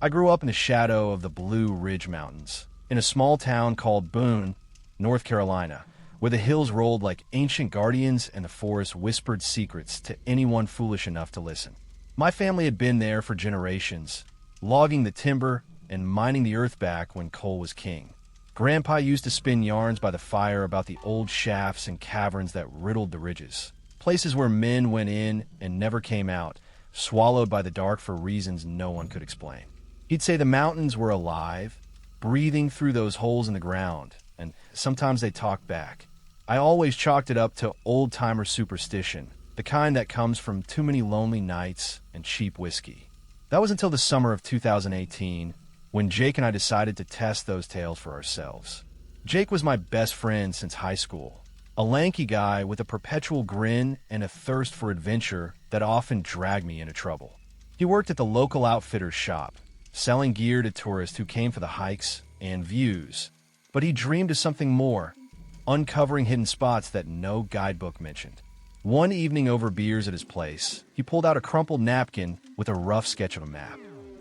I grew up in the shadow of the Blue Ridge Mountains, in a small town called Boone, North Carolina, where the hills rolled like ancient guardians and the forest whispered secrets to anyone foolish enough to listen. My family had been there for generations, logging the timber and mining the earth back when coal was king. Grandpa used to spin yarns by the fire about the old shafts and caverns that riddled the ridges, places where men went in and never came out, swallowed by the dark for reasons no one could explain. He'd say the mountains were alive, breathing through those holes in the ground, and sometimes they talked back. I always chalked it up to old-timer superstition, the kind that comes from too many lonely nights and cheap whiskey. That was until the summer of 2018, when Jake and I decided to test those tales for ourselves. Jake was my best friend since high school, a lanky guy with a perpetual grin and a thirst for adventure that often dragged me into trouble. He worked at the local outfitter's shop, selling gear to tourists who came for the hikes and views. But he dreamed of something more, uncovering hidden spots that no guidebook mentioned. One evening over beers at his place, he pulled out a crumpled napkin with a rough sketch of a map.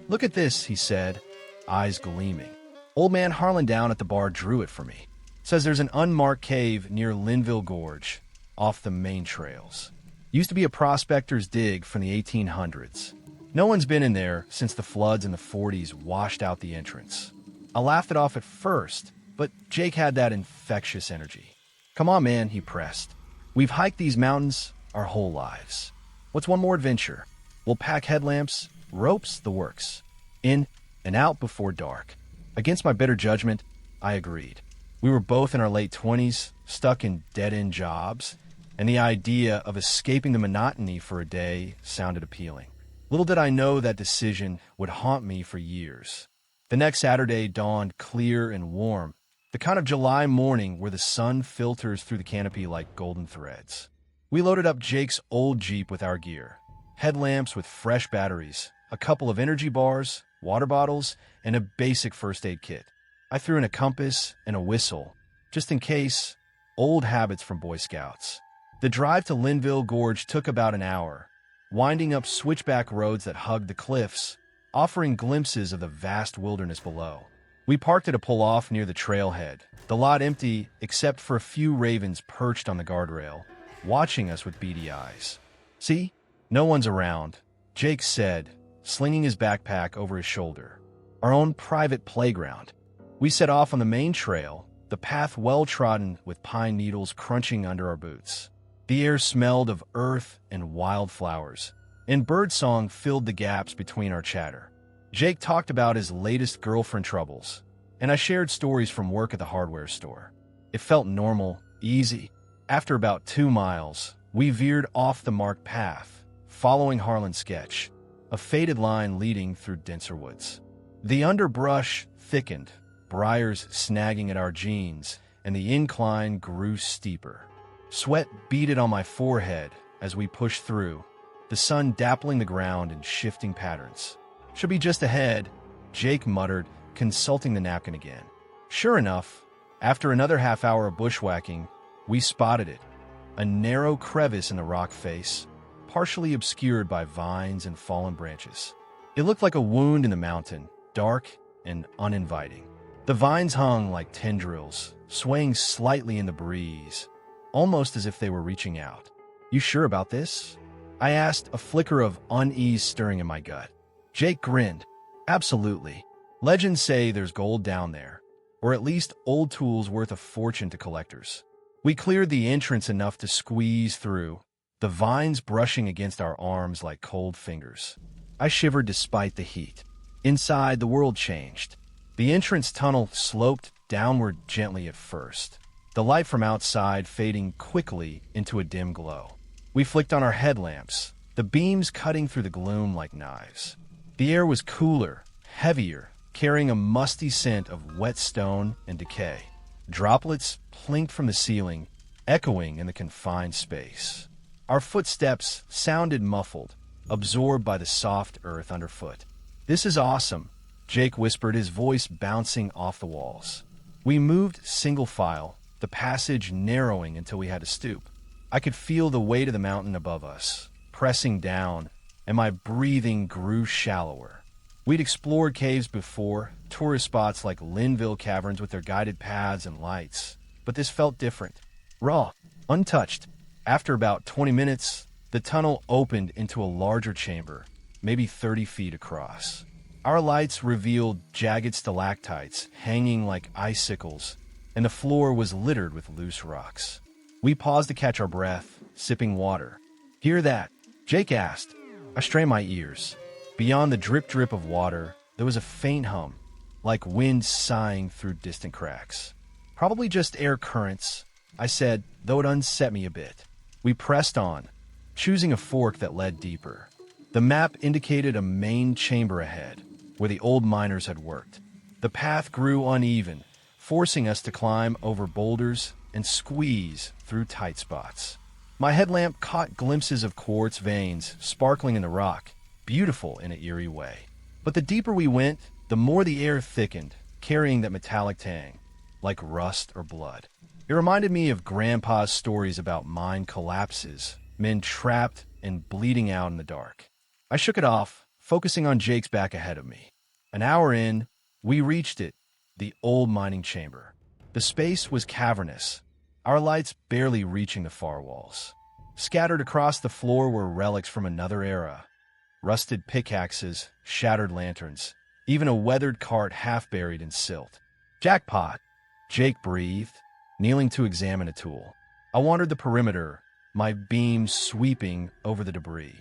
"Look at this," he said, eyes gleaming. "Old man Harlan down at the bar drew it for me. Says there's an unmarked cave near Linville Gorge, off the main trails. Used to be a prospector's dig from the 1800s. No one's been in there since the floods in the 40s washed out the entrance." I laughed it off at first, but Jake had that infectious energy. "Come on, man," he pressed. "We've hiked these mountains our whole lives. What's one more adventure? We'll pack headlamps, ropes, the works. In and out before dark." Against my better judgment, I agreed. We were both in our late 20s, stuck in dead-end jobs, and the idea of escaping the monotony for a day sounded appealing. Little did I know that decision would haunt me for years. The next Saturday dawned clear and warm, the kind of July morning where the sun filters through the canopy like golden threads. We loaded up Jake's old Jeep with our gear, headlamps with fresh batteries, a couple of energy bars, water bottles, and a basic first aid kit. I threw in a compass and a whistle, just in case, old habits from Boy Scouts. The drive to Linville Gorge took about an hour, winding up switchback roads that hugged the cliffs, offering glimpses of the vast wilderness below. We parked at a pull-off near the trailhead, the lot empty except for a few ravens perched on the guardrail, watching us with beady eyes. "See? No one's around," Jake said, slinging his backpack over his shoulder. "Our own private playground." We set off on the main trail, the path well-trodden with pine needles crunching under our boots. The air smelled of earth and wildflowers, and birdsong filled the gaps between our chatter. Jake talked about his latest girlfriend troubles, and I shared stories from work at the hardware store. It felt normal, easy. After about 2 miles, we veered off the marked path, following Harlan's sketch, a faded line leading through denser woods. The underbrush thickened, briars snagging at our jeans, and the incline grew steeper. Sweat beaded on my forehead as we pushed through, the sun dappling the ground in shifting patterns. "Should be just ahead," Jake muttered, consulting the napkin again. Sure enough, after another half hour of bushwhacking, we spotted it, a narrow crevice in the rock face, partially obscured by vines and fallen branches. It looked like a wound in the mountain, dark and uninviting. The vines hung like tendrils, swaying slightly in the breeze, almost as if they were reaching out. "You sure about this?" I asked, a flicker of unease stirring in my gut. Jake grinned. "Absolutely. Legends say there's gold down there, or at least old tools worth a fortune to collectors." We cleared the entrance enough to squeeze through, the vines brushing against our arms like cold fingers. I shivered despite the heat. Inside, the world changed. The entrance tunnel sloped downward gently at first, the light from outside fading quickly into a dim glow. We flicked on our headlamps, the beams cutting through the gloom like knives. The air was cooler, heavier, carrying a musty scent of wet stone and decay. Droplets plinked from the ceiling, echoing in the confined space. Our footsteps sounded muffled, absorbed by the soft earth underfoot. "This is awesome," Jake whispered, his voice bouncing off the walls. We moved single file, the passage narrowing until we had to stoop. I could feel the weight of the mountain above us, pressing down, and my breathing grew shallower. We'd explored caves before, tourist spots like Linville caverns with their guided paths and lights, but this felt different. Raw, untouched. After about 20 minutes, the tunnel opened into a larger chamber, maybe 30 feet across. Our lights revealed jagged stalactites hanging like icicles, and the floor was littered with loose rocks. We paused to catch our breath, sipping water. "Hear that?" Jake asked. I strained my ears. Beyond the drip-drip of water, there was a faint hum, like wind sighing through distant cracks. "Probably just air currents," I said, though it unset me a bit. We pressed on, choosing a fork that led deeper. The map indicated a main chamber ahead, where the old miners had worked. The path grew uneven, forcing us to climb over boulders and squeeze through tight spots. My headlamp caught glimpses of quartz veins sparkling in the rock, beautiful in an eerie way. But the deeper we went, the more the air thickened, carrying that metallic tang, like rust or blood. It reminded me of Grandpa's stories about mine collapses, men trapped and bleeding out in the dark. I shook it off, focusing on Jake's back ahead of me. An hour in, we reached it, the old mining chamber. The space was cavernous, our lights barely reaching the far walls. Scattered across the floor were relics from another era. Rusted pickaxes, shattered lanterns, even a weathered cart half buried in silt. "Jackpot," Jake breathed, kneeling to examine a tool. I wandered the perimeter, my beam sweeping over the debris.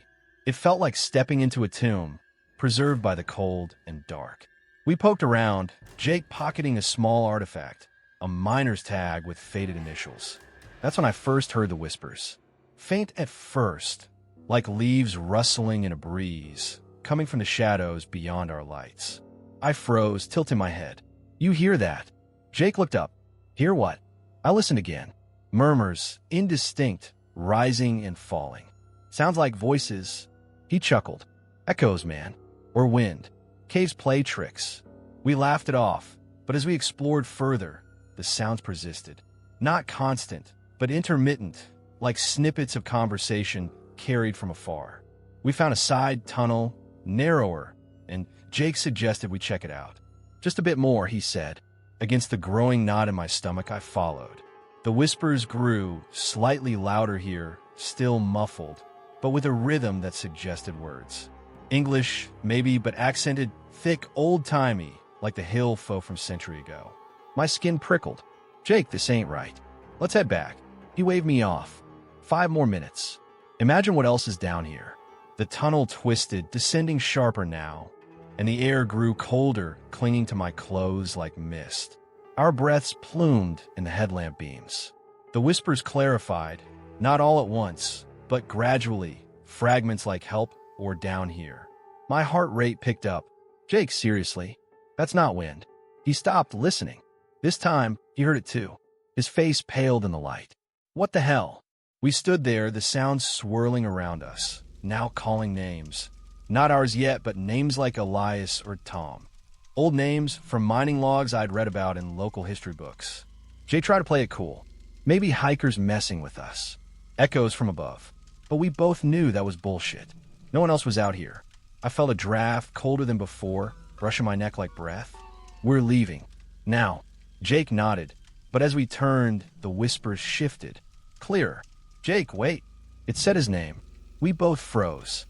It felt like stepping into a tomb, preserved by the cold and dark. We poked around, Jake pocketing a small artifact, a miner's tag with faded initials. That's when I first heard the whispers. Faint at first, like leaves rustling in a breeze, coming from the shadows beyond our lights. I froze, tilting my head. "You hear that?" Jake looked up. "Hear what?" I listened again. Murmurs, indistinct, rising and falling. "Sounds like voices." He chuckled. "Echoes, man. Or wind. Caves play tricks." We laughed it off, but as we explored further, the sounds persisted. Not constant, but intermittent, like snippets of conversation carried from afar. We found a side tunnel, narrower, and Jake suggested we check it out. "Just a bit more," he said. Against the growing knot in my stomach, I followed. The whispers grew, slightly louder here, still muffled, but with a rhythm that suggested words. English, maybe, but accented, thick, old-timey, like the hill folk from a century ago. My skin prickled. "Jake, this ain't right. Let's head back." He waved me off. 5 more minutes. Imagine what else is down here. The tunnel twisted, descending sharper now, and the air grew colder, clinging to my clothes like mist. Our breaths plumed in the headlamp beams. The whispers clarified, not all at once, but gradually, fragments like "help" or "down here." My heart rate picked up. "Jake, seriously, that's not wind." He stopped, listening. This time, he heard it too. His face paled in the light. "What the hell?" We stood there, the sounds swirling around us, now calling names. Not ours yet, but names like Elias or Tom. Old names from mining logs I'd read about in local history books. Jay tried to play it cool. Maybe hikers messing with us. Echoes from above. But we both knew that was bullshit. No one else was out here. I felt a draft, colder than before, brushing my neck like breath. "We're leaving. Now." Jake nodded, but as we turned, the whispers shifted. Clearer. "Jake, wait." It said his name. We both froze.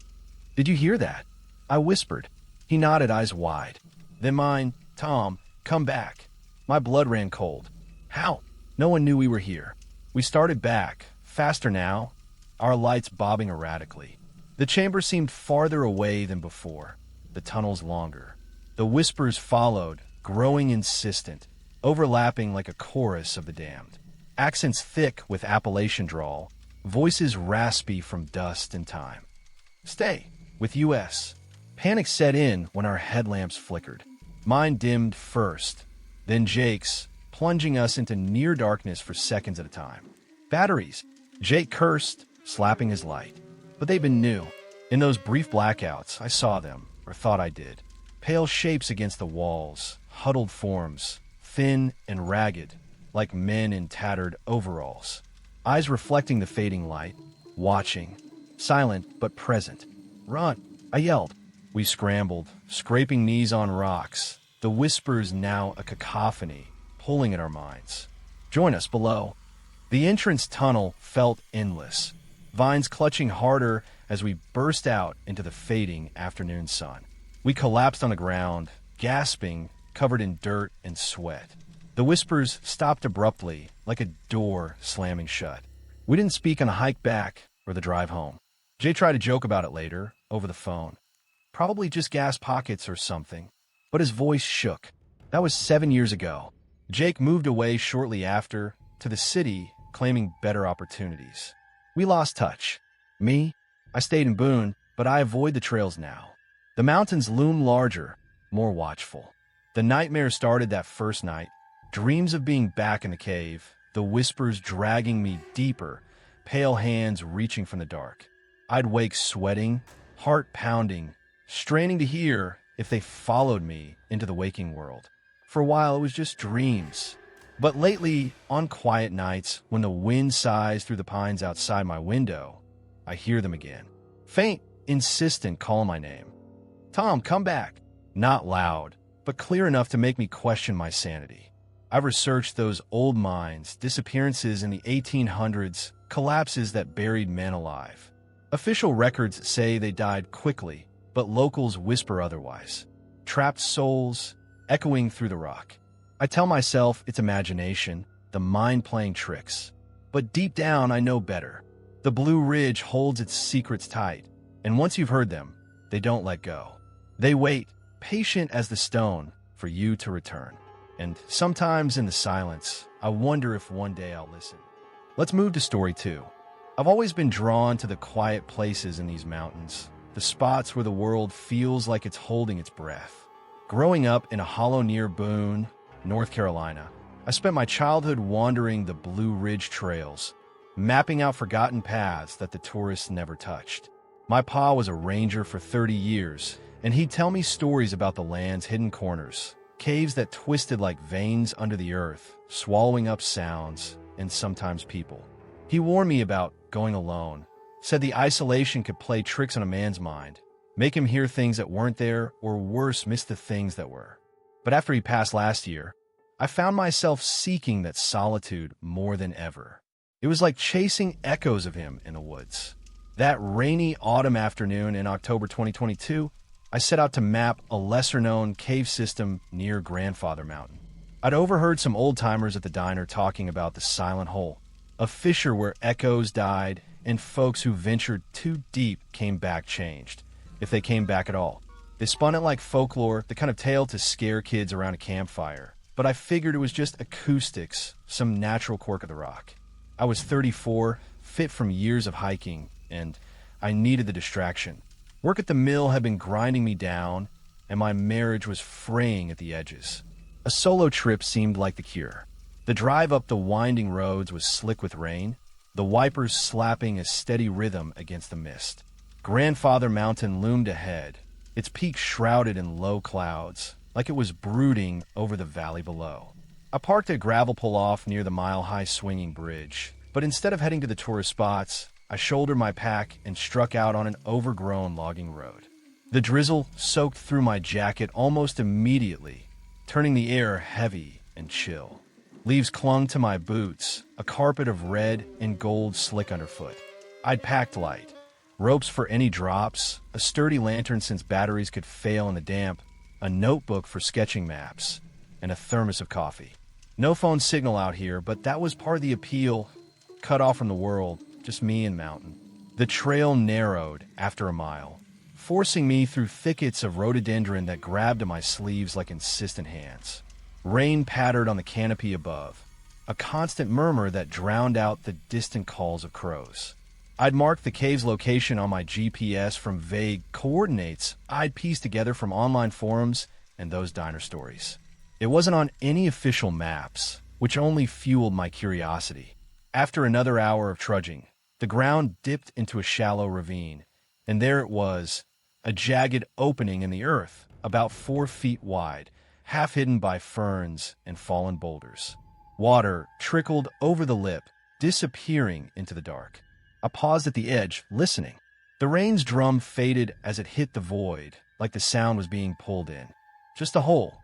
"Did you hear that?" I whispered. He nodded, eyes wide. Then mine. "Tom, come back." My blood ran cold. How? No one knew we were here. We started back, faster now, our lights bobbing erratically. The chamber seemed farther away than before, the tunnels longer. The whispers followed, growing insistent, overlapping like a chorus of the damned. Accents thick with Appalachian drawl, voices raspy from dust and time. "Stay, with US." Panic set in when our headlamps flickered. Mine dimmed first, then Jake's, plunging us into near darkness for seconds at a time. "Batteries!" Jake cursed, slapping his light. But they'd been new. In those brief blackouts, I saw them, or thought I did. Pale shapes against the walls, huddled forms, thin and ragged, like men in tattered overalls. Eyes reflecting the fading light, watching, silent but present. "Run!" I yelled. We scrambled, scraping knees on rocks, the whispers now a cacophony, pulling at our minds. Join us below. The entrance tunnel felt endless, vines clutching harder as we burst out into the fading afternoon sun. We collapsed on the ground, gasping, covered in dirt and sweat. The whispers stopped abruptly, like a door slamming shut. We didn't speak on a hike back or the drive home. Jay tried to joke about it later, over the phone. Probably just gas pockets or something. But his voice shook. That was 7 years ago. Jake moved away shortly after, to the city, claiming better opportunities. We lost touch. Me? I stayed in Boone, but I avoid the trails now. The mountains loom larger, more watchful. The nightmare started that first night. Dreams of being back in the cave, the whispers dragging me deeper, pale hands reaching from the dark. I'd wake sweating, heart pounding, straining to hear if they followed me into the waking world. For a while, it was just dreams. But lately, on quiet nights, when the wind sighs through the pines outside my window, I hear them again. Faint, insistent, call my name. Tom, come back. Not loud, but clear enough to make me question my sanity. I've researched those old mines, disappearances in the 1800s, collapses that buried men alive. Official records say they died quickly, but locals whisper otherwise. Trapped souls, echoing through the rock. I tell myself it's imagination, the mind playing tricks. But deep down, I know better. The Blue Ridge holds its secrets tight, and once you've heard them, they don't let go. They wait, patient as the stone, for you to return. And sometimes in the silence, I wonder if one day I'll listen. Let's move to story 2. I've always been drawn to the quiet places in these mountains, the spots where the world feels like it's holding its breath. Growing up in a hollow near Boone, North Carolina, I spent my childhood wandering the Blue Ridge trails, mapping out forgotten paths that the tourists never touched. My pa was a ranger for 30 years, and he'd tell me stories about the land's hidden corners, caves that twisted like veins under the earth, swallowing up sounds and sometimes people. He warned me about going alone, said the isolation could play tricks on a man's mind, make him hear things that weren't there, or worse, miss the things that were. But after he passed last year, I found myself seeking that solitude more than ever. It was like chasing echoes of him in the woods. That rainy autumn afternoon in October 2022, I set out to map a lesser-known cave system near Grandfather Mountain. I'd overheard some old-timers at the diner talking about the Silent Hole, a fissure where echoes died and folks who ventured too deep came back changed, if they came back at all. They spun it like folklore, the kind of tale to scare kids around a campfire. But I figured it was just acoustics, some natural quirk of the rock. I was 34, fit from years of hiking, and I needed the distraction. Work at the mill had been grinding me down, and my marriage was fraying at the edges. A solo trip seemed like the cure. The drive up the winding roads was slick with rain, the wipers slapping a steady rhythm against the mist. Grandfather Mountain loomed ahead, its peak shrouded in low clouds, like it was brooding over the valley below. I parked a gravel pull-off near the mile-high swinging bridge, but instead of heading to the tourist spots, I shouldered my pack and struck out on an overgrown logging road. The drizzle soaked through my jacket almost immediately, turning the air heavy and chill. Leaves clung to my boots, a carpet of red and gold slick underfoot. I'd packed light. Ropes for any drops, a sturdy lantern since batteries could fail in the damp, a notebook for sketching maps, and a thermos of coffee. No phone signal out here, but that was part of the appeal. Cut off from the world, just me and mountain. The trail narrowed after a mile, forcing me through thickets of rhododendron that grabbed at my sleeves like insistent hands. Rain pattered on the canopy above, a constant murmur that drowned out the distant calls of crows. I'd marked the cave's location on my GPS from vague coordinates I'd pieced together from online forums and those diner stories. It wasn't on any official maps, which only fueled my curiosity. After another hour of trudging, the ground dipped into a shallow ravine, and there it was, a jagged opening in the earth, about 4 feet wide, half hidden by ferns and fallen boulders. Water trickled over the lip, disappearing into the dark. I paused at the edge, listening. The rain's drum faded as it hit the void, like the sound was being pulled in. Just a hole.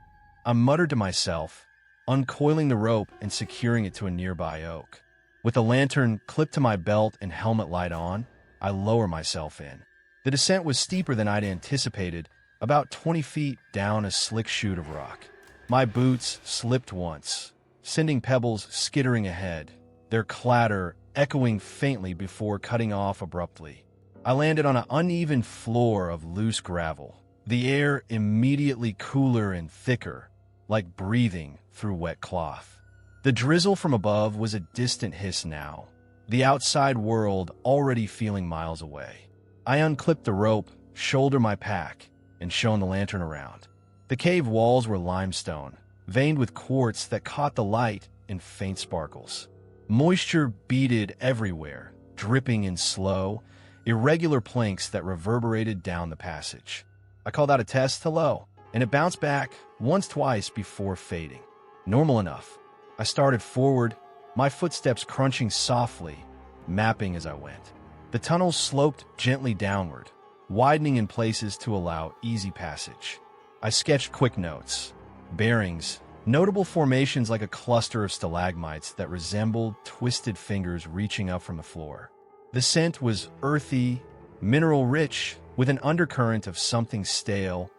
I muttered to myself, uncoiling the rope and securing it to a nearby oak. With the lantern clipped to my belt and helmet light on, I lower myself in. The descent was steeper than I'd anticipated, about 20 feet down a slick chute of rock. My boots slipped once, sending pebbles skittering ahead, their clatter echoing faintly before cutting off abruptly. I landed on an uneven floor of loose gravel, the air immediately cooler and thicker, like breathing through wet cloth. The drizzle from above was a distant hiss now, the outside world already feeling miles away. I unclipped the rope, shouldered my pack, and shone the lantern around. The cave walls were limestone, veined with quartz that caught the light in faint sparkles. Moisture beaded everywhere, dripping in slow, irregular planks that reverberated down the passage. I called out a test hello, and it bounced back twice before fading. Normal enough. I started forward, my footsteps crunching softly, mapping as I went. The tunnel sloped gently downward, widening in places to allow easy passage. I sketched quick notes, bearings, notable formations like a cluster of stalagmites that resembled twisted fingers reaching up from the floor. The scent was earthy, mineral-rich, with an undercurrent of something stale,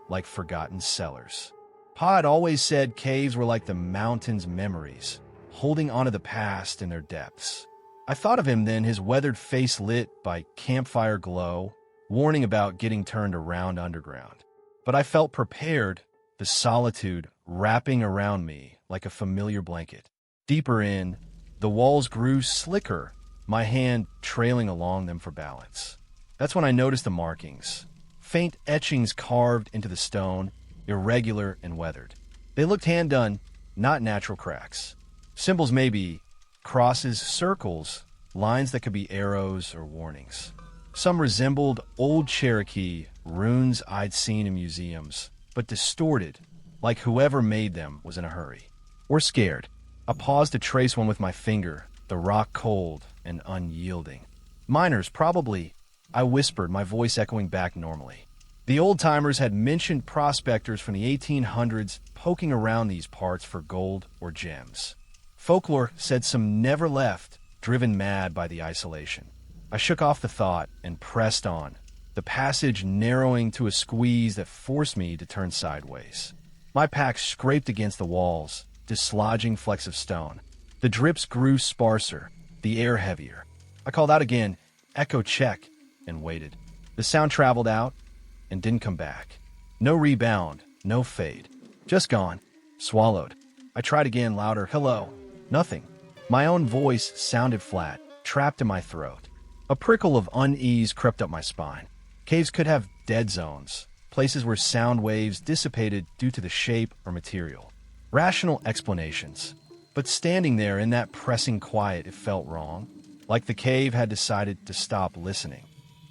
like forgotten cellars. Pa had always said caves were like the mountain's memories, holding onto the past in their depths. I thought of him then, his weathered face lit by campfire glow, warning about getting turned around underground. But I felt prepared, the solitude wrapping around me like a familiar blanket. Deeper in, the walls grew slicker, my hand trailing along them for balance. That's when I noticed the markings. Faint etchings carved into the stone, irregular and weathered. They looked hand-done, not natural cracks. Symbols maybe, crosses, circles, lines that could be arrows or warnings. Some resembled old Cherokee runes I'd seen in museums, but distorted, like whoever made them was in a hurry. Or scared. I paused to trace one with my finger, the rock cold and unyielding. Miners, probably, I whispered, my voice echoing back normally. The old-timers had mentioned prospectors from the 1800s poking around these parts for gold or gems. Folklore said some never left, driven mad by the isolation. I shook off the thought and pressed on, the passage narrowing to a squeeze that forced me to turn sideways. My pack scraped against the walls, dislodging flecks of stone. The drips grew sparser, the air heavier. I called out again, echo check, and waited. The sound traveled out and didn't come back. No rebound, no fade. Just gone. Swallowed. I tried again, louder, hello. Nothing. My own voice sounded flat, trapped in my throat. A prickle of unease crept up my spine. Caves could have dead zones, places where sound waves dissipated due to the shape or material. Rational explanations. But standing there in that pressing quiet, it felt wrong, like the cave had decided to stop listening.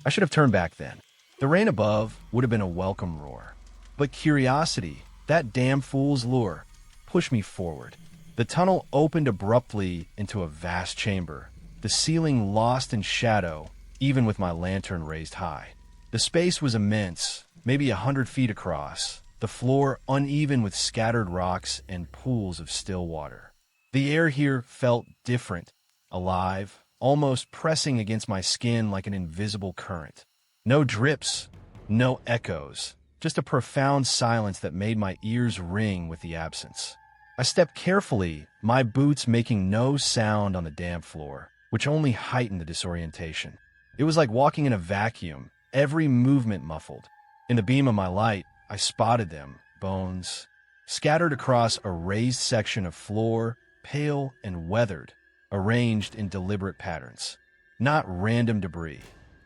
I should have turned back then. The rain above would have been a welcome roar. But curiosity, that damn fool's lure, pushed me forward. The tunnel opened abruptly into a vast chamber, the ceiling lost in shadow, even with my lantern raised high. The space was immense, maybe 100 feet across, the floor uneven with scattered rocks and pools of still water. The air here felt different, alive, almost pressing against my skin like an invisible current. No drips, no echoes, just a profound silence that made my ears ring with the absence. I stepped carefully, my boots making no sound on the damp floor, which only heightened the disorientation. It was like walking in a vacuum, every movement muffled. In the beam of my light, I spotted them, bones, scattered across a raised section of floor, pale and weathered, arranged in deliberate patterns. Not random debris.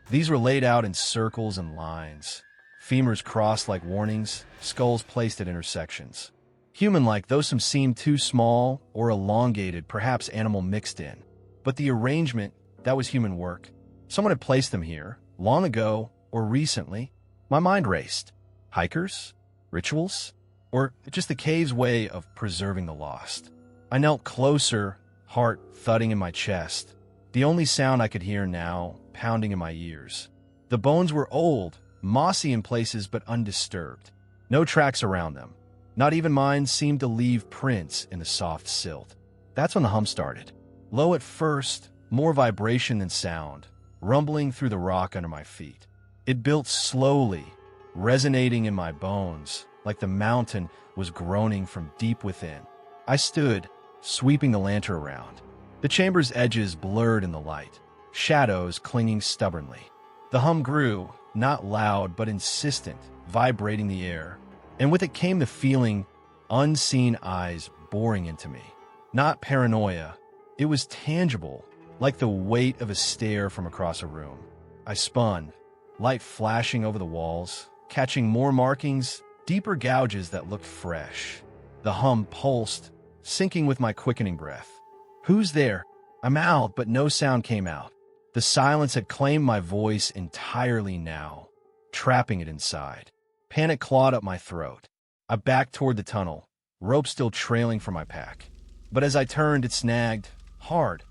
These were laid out in circles and lines, femurs crossed like warnings, skulls placed at intersections. Human-like, though some seemed too small or elongated, perhaps animal mixed in. But the arrangement, that was human work. Someone had placed them here, long ago or recently. My mind raced. Hikers? Rituals? Or just the cave's way of preserving the lost? I knelt closer, heart thudding in my chest. The only sound I could hear now, pounding in my ears. The bones were old, mossy in places but undisturbed. No tracks around them. Not even mine seemed to leave prints in the soft silt. That's when the hum started. Low at first, more vibration than sound, rumbling through the rock under my feet. It built slowly, resonating in my bones, like the mountain was groaning from deep within. I stood, sweeping the lantern around. The chamber's edges blurred in the light, shadows clinging stubbornly. The hum grew, not loud but insistent, vibrating the air. And with it came the feeling, unseen eyes boring into me. Not paranoia. It was tangible, like the weight of a stare from across a room. I spun, light flashing over the walls, catching more markings, deeper gouges that looked fresh. The hum pulsed, syncing with my quickening breath. "Who's there?" I mouthed, but no sound came out. The silence had claimed my voice entirely now, trapping it inside. Panic clawed up my throat. I backed toward the tunnel, rope still trailing from my pack. But as I turned, it snagged, hard,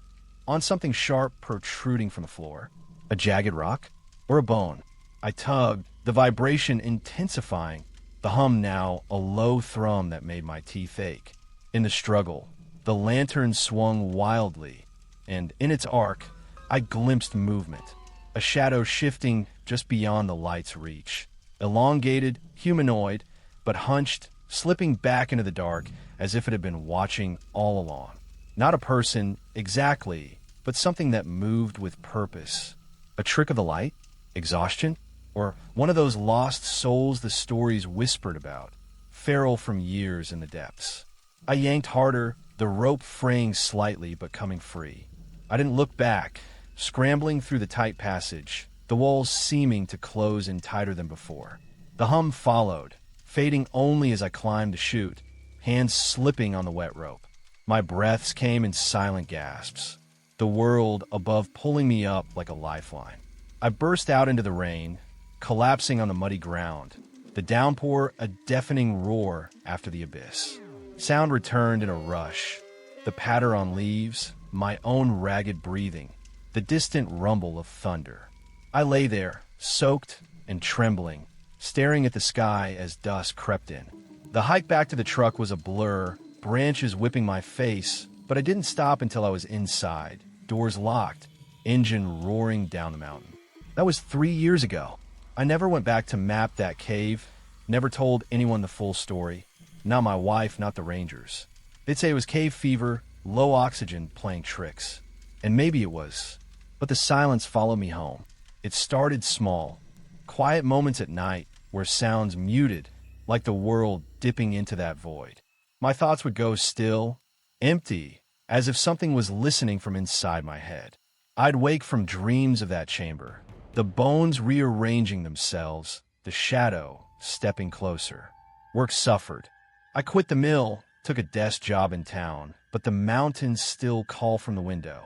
on something sharp protruding from the floor. A jagged rock? Or a bone? I tugged, the vibration intensifying, the hum now a low thrum that made my teeth ache. In the struggle, the lantern swung wildly, and in its arc, I glimpsed movement, a shadow shifting just beyond the light's reach. Elongated, humanoid, but hunched, slipping back into the dark as if it had been watching all along. Not a person, exactly, but something that moved with purpose. A trick of the light? Exhaustion? Or one of those lost souls the stories whispered about, feral from years in the depths. I yanked harder, the rope fraying slightly but coming free. I didn't look back, scrambling through the tight passage, the walls seeming to close in tighter than before. The hum followed, fading only as I climbed the chute, hands slipping on the wet rope. My breaths came in silent gasps, the world above pulling me up like a lifeline. I burst out into the rain, collapsing on the muddy ground, the downpour a deafening roar after the abyss. Sound returned in a rush, the patter on leaves, my own ragged breathing, the distant rumble of thunder. I lay there, soaked and trembling, staring at the sky as dusk crept in. The hike back to the truck was a blur, branches whipping my face, but I didn't stop until I was inside, doors locked, engine roaring down the mountain. That was 3 years ago. I never went back to map that cave, never told anyone the full story. Not my wife, not the rangers. They'd say it was cave fever, low oxygen playing tricks. And maybe it was. But the silence followed me home. It started small. Quiet moments at night where sounds muted, like the world dipping into that void. My thoughts would go still, empty, as if something was listening from inside my head. I'd wake from dreams of that chamber, the bones rearranging themselves, the shadow stepping closer. Work suffered. I quit the mill, took a desk job in town, but the mountains still call from the window.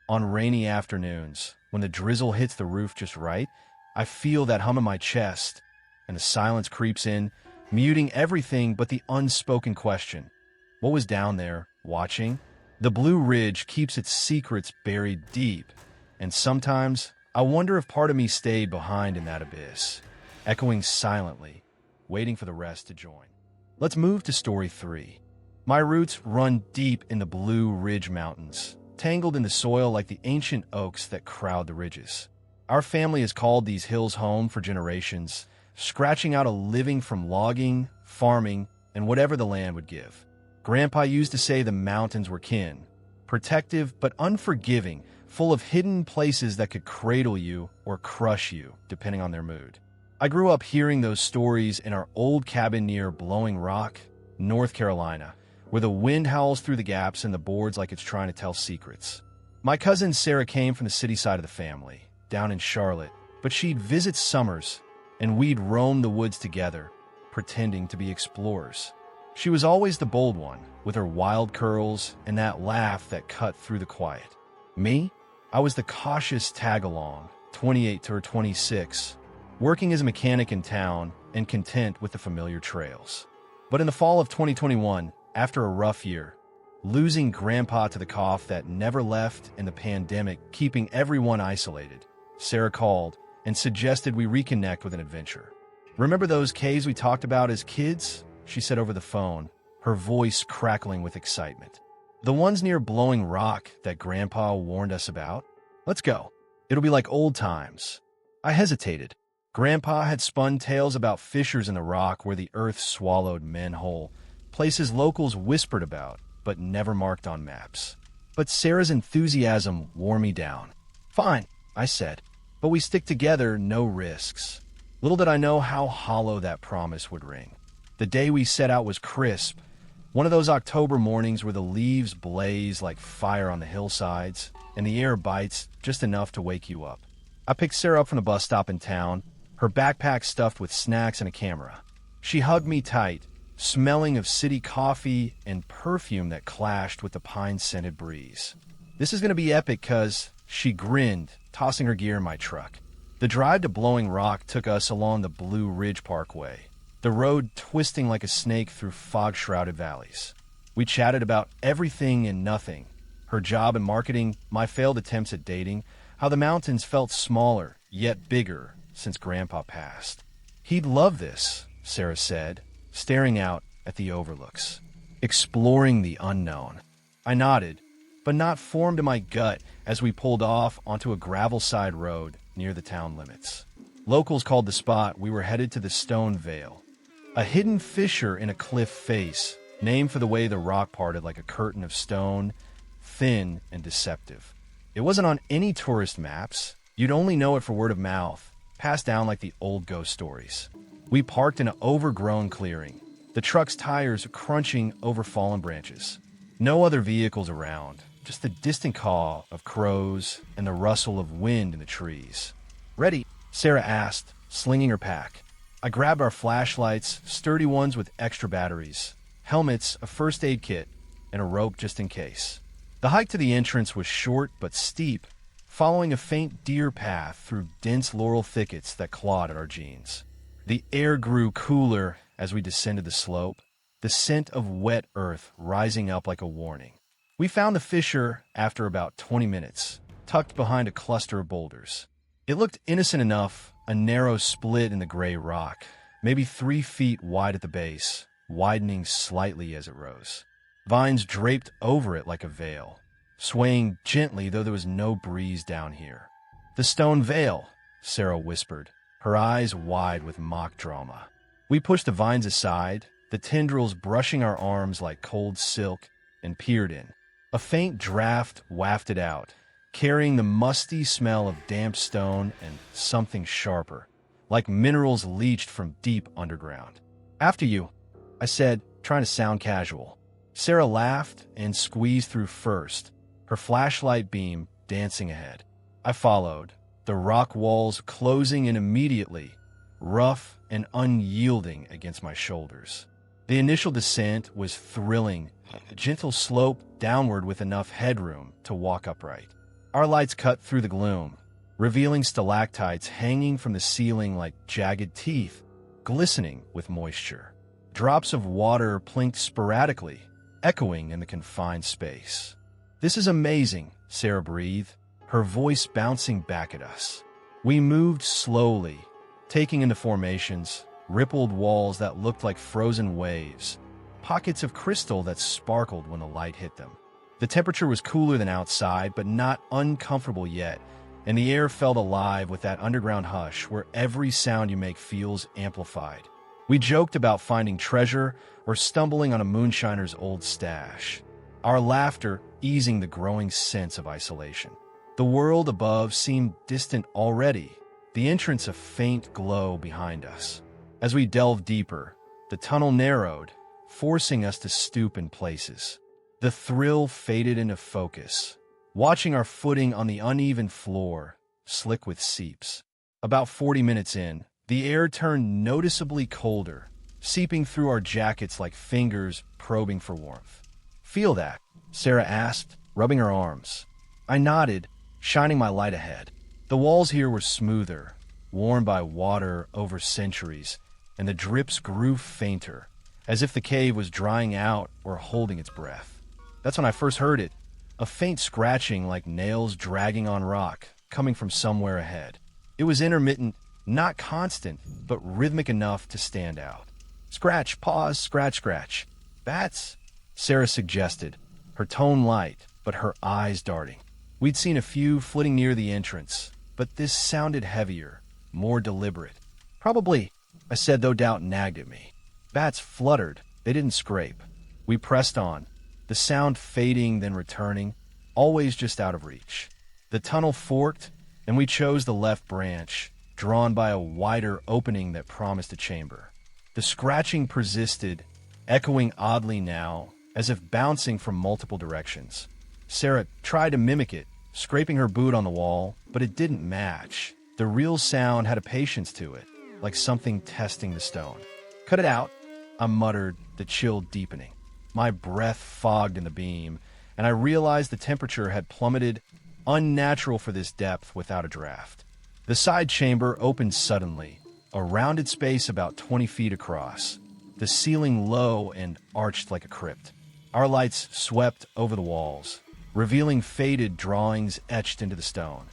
On rainy afternoons, when the drizzle hits the roof just right, I feel that hum in my chest, and the silence creeps in, muting everything but the unspoken question. What was down there, watching? The Blue Ridge keeps its secrets buried deep, and sometimes I wonder if part of me stayed behind in that abyss, echoing silently, waiting for the rest to join. Let's move to story 3. My roots run deep in the Blue Ridge Mountains, tangled in the soil like the ancient oaks that crowd the ridges. Our family has called these hills home for generations, scratching out a living from logging, farming, and whatever the land would give. Grandpa used to say the mountains were kin, protective but unforgiving, full of hidden places that could cradle you or crush you, depending on their mood. I grew up hearing those stories in our old cabin near Blowing Rock, North Carolina, where the wind howls through the gaps in the boards like it's trying to tell secrets. My cousin Sarah came from the city side of the family, down in Charlotte, but she'd visit summers, and we'd roam the woods together, pretending to be explorers. She was always the bold one, with her wild curls and that laugh that cut through the quiet. Me? I was the cautious tag-along, 28 or 26, working as a mechanic in town and content with the familiar trails. But in the fall of 2021, after a rough year, losing Grandpa to the cough that never left and the pandemic keeping everyone isolated, Sarah called, and suggested we reconnect with an adventure. "Remember those caves we talked about as kids?" she said over the phone, her voice crackling with excitement. "The ones near Blowing Rock that Grandpa warned us about? Let's go. It'll be like old times." I hesitated. Grandpa had spun tales about fissures in the rock where the earth swallowed men whole, places locals whispered about, but never marked on maps. But Sarah's enthusiasm wore me down. "Fine," I said, "but we stick together, no risks." Little did I know how hollow that promise would ring. The day we set out was crisp, one of those October mornings where the leaves blaze like fire on the hillsides, and the air bites just enough to wake you up. I picked Sarah up from the bus stop in town, her backpack stuffed with snacks and a camera. She hugged me tight, smelling of city coffee and perfume that clashed with the pine-scented breeze. "This is going to be epic, cuz," she grinned, tossing her gear in my truck. The drive to Blowing Rock took us along the Blue Ridge Parkway, the road twisting like a snake through fog-shrouded valleys. We chatted about everything and nothing: her job in marketing, my failed attempts at dating, how the mountains felt smaller, yet bigger, since Grandpa passed. "He'd love this," Sarah said, staring out at the overlooks. "Exploring the unknown." I nodded, but not formed in my gut as we pulled off onto a gravel-side road near the town limits. Locals called the spot we were headed to the Stone Vale, a hidden fissure in a cliff face, named for the way the rock parted like a curtain of stone, thin and deceptive. It wasn't on any tourist maps. You'd only know it for word of mouth, passed down like the old ghost stories. We parked in an overgrown clearing, the truck's tires crunching over fallen branches. No other vehicles around, just the distant caw of crows and the rustle of wind in the trees. "Ready?" Sarah asked, slinging her pack. I grabbed our flashlights, sturdy ones with extra batteries, helmets, a first aid kit, and a rope just in case. The hike to the entrance was short but steep, following a faint deer path through dense laurel thickets that clawed at our jeans. The air grew cooler as we descended the slope, the scent of wet earth rising up like a warning. We found the fissure after about 20 minutes, tucked behind a cluster of boulders. It looked innocent enough, a narrow split in the gray rock, maybe 3 feet wide at the base, widening slightly as it rose. Vines draped over it like a veil, swaying gently though there was no breeze down here. "The Stone Vale," Sarah whispered, her eyes wide with mock drama. We pushed the vines aside, the tendrils brushing our arms like cold silk, and peered in. A faint draft wafted out, carrying the musty smell of damp stone and something sharper, like minerals leached from deep underground. "After you," I said, trying to sound casual. Sarah laughed and squeezed through first, her flashlight beam dancing ahead. I followed, the rock walls closing in immediately, rough and unyielding against my shoulders. The initial descent was thrilling, a gentle slope downward with enough headroom to walk upright. Our lights cut through the gloom, revealing stalactites hanging from the ceiling like jagged teeth, glistening with moisture. Drops of water plinked sporadically, echoing in the confined space. "This is amazing," Sarah breathed, her voice bouncing back at us. We moved slowly, taking in the formations, rippled walls that looked like frozen waves, pockets of crystal that sparkled when the light hit them. The temperature was cooler than outside, but not uncomfortable yet, and the air felt alive with that underground hush where every sound you make feels amplified. We joked about finding treasure or stumbling on a moonshiner's old stash, our laughter easing the growing sense of isolation. The world above seemed distant already, the entrance a faint glow behind us. As we delved deeper, the tunnel narrowed, forcing us to stoop in places. The thrill faded into focus, watching our footing on the uneven floor, slick with seeps. About 40 minutes in, the air turned noticeably colder, seeping through our jackets like fingers probing for warmth. "Feel that?" Sarah asked, rubbing her arms. I nodded, shining my light ahead. The walls here were smoother, worn by water over centuries, and the drips grew fainter, as if the cave was drying out or holding its breath. That's when I first heard it, a faint scratching like nails dragging on rock, coming from somewhere ahead. It was intermittent, not constant, but rhythmic enough to stand out. Scratch, pause, scratch, scratch. Bats? Sarah suggested, her tone light, but her eyes darting. We'd seen a few flitting near the entrance, but this sounded heavier, more deliberate. Probably, I said, though doubt nagged at me. Bats fluttered, they didn't scrape. We pressed on, the sound fading then returning, always just out of reach. The tunnel forked, and we chose the left branch, drawn by a wider opening that promised a chamber. The scratching persisted, echoing oddly now, as if bouncing from multiple directions. Sarah tried to mimic it, scraping her boot on the wall, but it didn't match. The real sound had a patience to it, like something testing the stone. Cut it out, I muttered, the chill deepening. My breath fogged in the beam, and I realized the temperature had plummeted, unnatural for this depth without a draft. The side chamber opened suddenly, a rounded space about 20 feet across, the ceiling low and arched like a crypt. Our lights swept over the walls, revealing faded drawings etched into the stone.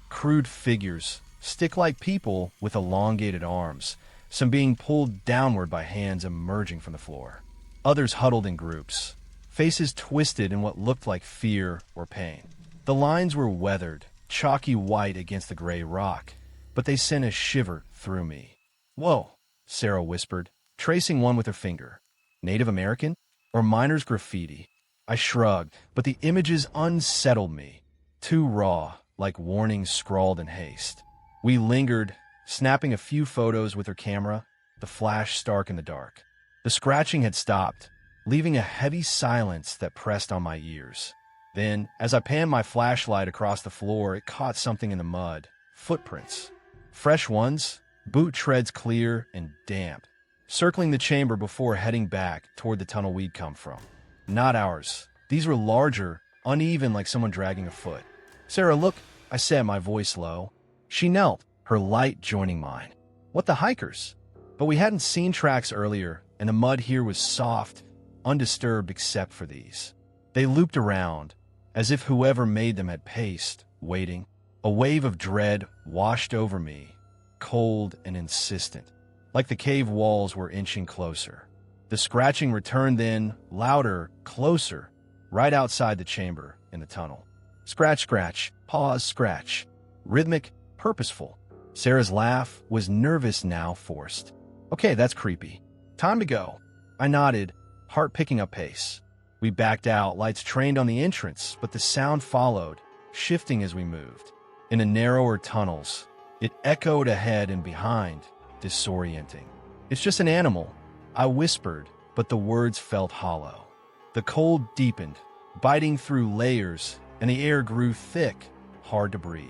Crude figures, stick-like people with elongated arms, some being pulled downward by hands emerging from the floor. Others huddled in groups, faces twisted in what looked like fear or pain. The lines were weathered, chalky white against the gray rock, but they sent a shiver through me. "Whoa," Sarah whispered, tracing one with her finger. "Native American? Or miner's graffiti?" I shrugged, but the images unsettled me, too raw, like warnings scrawled in haste. We lingered, snapping a few photos with her camera, the flash stark in the dark. The scratching had stopped, leaving a heavy silence that pressed on my ears. Then, as I panned my flashlight across the floor, it caught something in the mud. Footprints. Fresh ones, boot treads clear and damp, circling the chamber before heading back toward the tunnel we'd come from. Not ours. These were larger, uneven like someone dragging a foot. "Sarah, look," I said, my voice low. She knelt, her light joining mine. "What, the hikers?" But we hadn't seen tracks earlier, and the mud here was soft, undisturbed except for these. They looped around, as if whoever made them had paced, waiting. A wave of dread washed over me, cold and insistent, like the cave walls were inching closer. The scratching returned then, louder, closer, right outside the chamber, in the tunnel. Scratch, scratch, pause, scratch. Rhythmic, purposeful. Sarah's laugh was nervous now, forced. "Okay, that's creepy. Time to go." I nodded, heart picking up pace. We backed out, lights trained on the entrance, but the sound followed, shifting as we moved. In the narrower tunnels, it echoed ahead and behind, disorienting. "It's just an animal," I whispered, but the words felt hollow. The cold deepened, biting through layers, and the air grew thick, hard to breathe.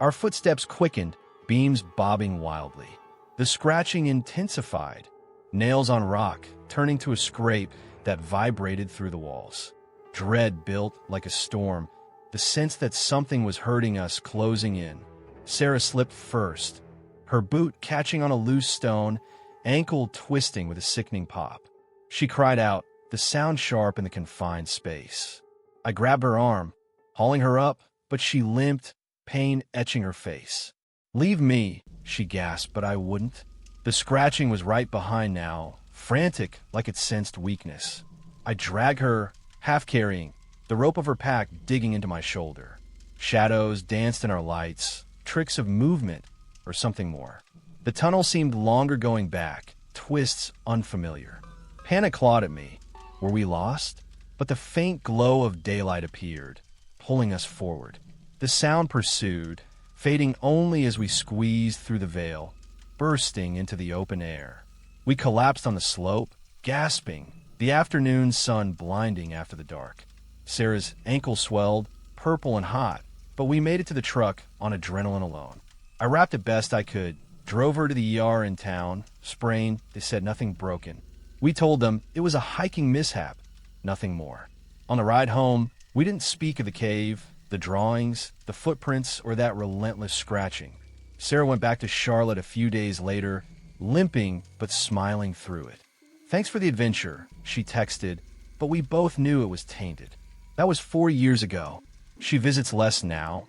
Our footsteps quickened, beams bobbing wildly. The scratching intensified, nails on rock turning to a scrape that vibrated through the walls. Dread built like a storm, the sense that something was hurting us closing in. Sarah slipped first, her boot catching on a loose stone, ankle twisting with a sickening pop. She cried out, the sound sharp in the confined space. I grabbed her arm, hauling her up, but she limped, pain etching her face. "Leave me," she gasped, but I wouldn't. The scratching was right behind now, frantic like it sensed weakness. I dragged her, half carrying, the rope of her pack digging into my shoulder. Shadows danced in our lights, tricks of movement, or something more. The tunnel seemed longer going back, twists unfamiliar. Panic clawed at me. Were we lost? But the faint glow of daylight appeared, pulling us forward. The sound pursued, fading only as we squeezed through the veil, bursting into the open air. We collapsed on the slope, gasping, the afternoon sun blinding after the dark. Sarah's ankle swelled, purple and hot, but we made it to the truck on adrenaline alone. I wrapped it best I could, drove her to the ER in town, sprained, they said nothing broken. We told them it was a hiking mishap, nothing more. On the ride home, we didn't speak of the cave, the drawings, the footprints, or that relentless scratching. Sarah went back to Charlotte a few days later, limping but smiling through it. "Thanks for the adventure," she texted, but we both knew it was tainted. That was 4 years ago. She visits less now,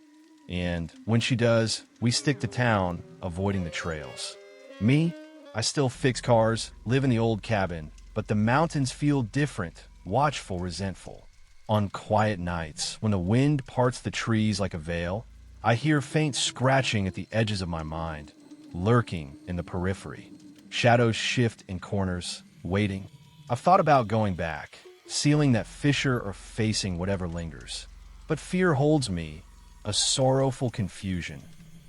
And when she does, we stick to town, avoiding the trails. Me, I still fix cars, live in the old cabin, but the mountains feel different, watchful, resentful. On quiet nights, when the wind parts the trees like a veil, I hear faint scratching at the edges of my mind, lurking in the periphery. Shadows shift in corners, waiting. I've thought about going back, sealing that fissure or facing whatever lingers. But fear holds me, a sorrowful confusion.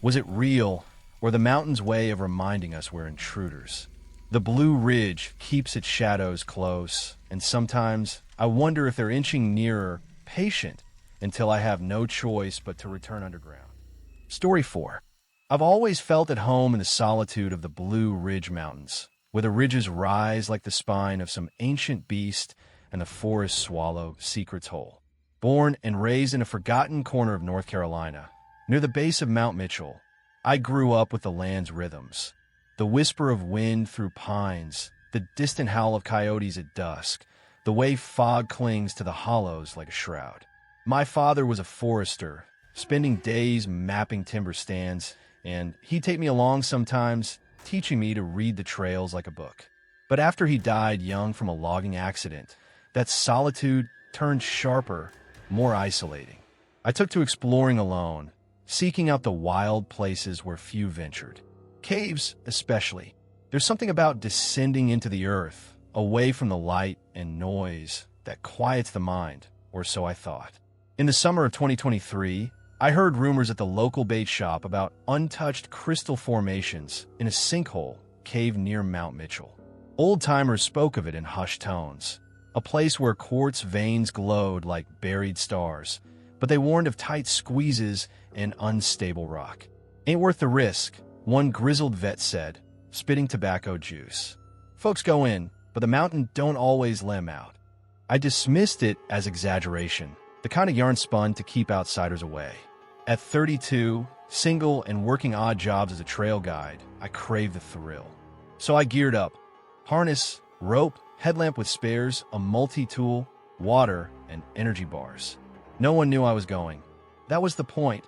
Was it real, or the mountain's way of reminding us we're intruders? The Blue Ridge keeps its shadows close, and sometimes I wonder if they're inching nearer, patient, until I have no choice but to return underground. Story 4. I've always felt at home in the solitude of the Blue Ridge Mountains, where the ridges rise like the spine of some ancient beast and the forests swallow secrets whole. Born and raised in a forgotten corner of North Carolina, near the base of Mount Mitchell, I grew up with the land's rhythms. The whisper of wind through pines, the distant howl of coyotes at dusk, the way fog clings to the hollows like a shroud. My father was a forester, spending days mapping timber stands, and he'd take me along sometimes, teaching me to read the trails like a book. But after he died young from a logging accident, that solitude turned sharper, more isolating. I took to exploring alone, seeking out the wild places where few ventured. Caves, especially. There's something about descending into the earth, away from the light and noise, that quiets the mind, or so I thought. In the summer of 2023, I heard rumors at the local bait shop about untouched crystal formations in a sinkhole cave near Mount Mitchell. Old-timers spoke of it in hushed tones, a place where quartz veins glowed like buried stars, but they warned of tight squeezes and unstable rock. Ain't worth the risk, one grizzled vet said, spitting tobacco juice. Folks go in, but the mountain don't always let 'em out. I dismissed it as exaggeration, the kind of yarn spun to keep outsiders away. At 32, single and working odd jobs as a trail guide, I craved the thrill. So I geared up. Harness, rope, headlamp with spares, a multi-tool, water, and energy bars. No one knew I was going. That was the point.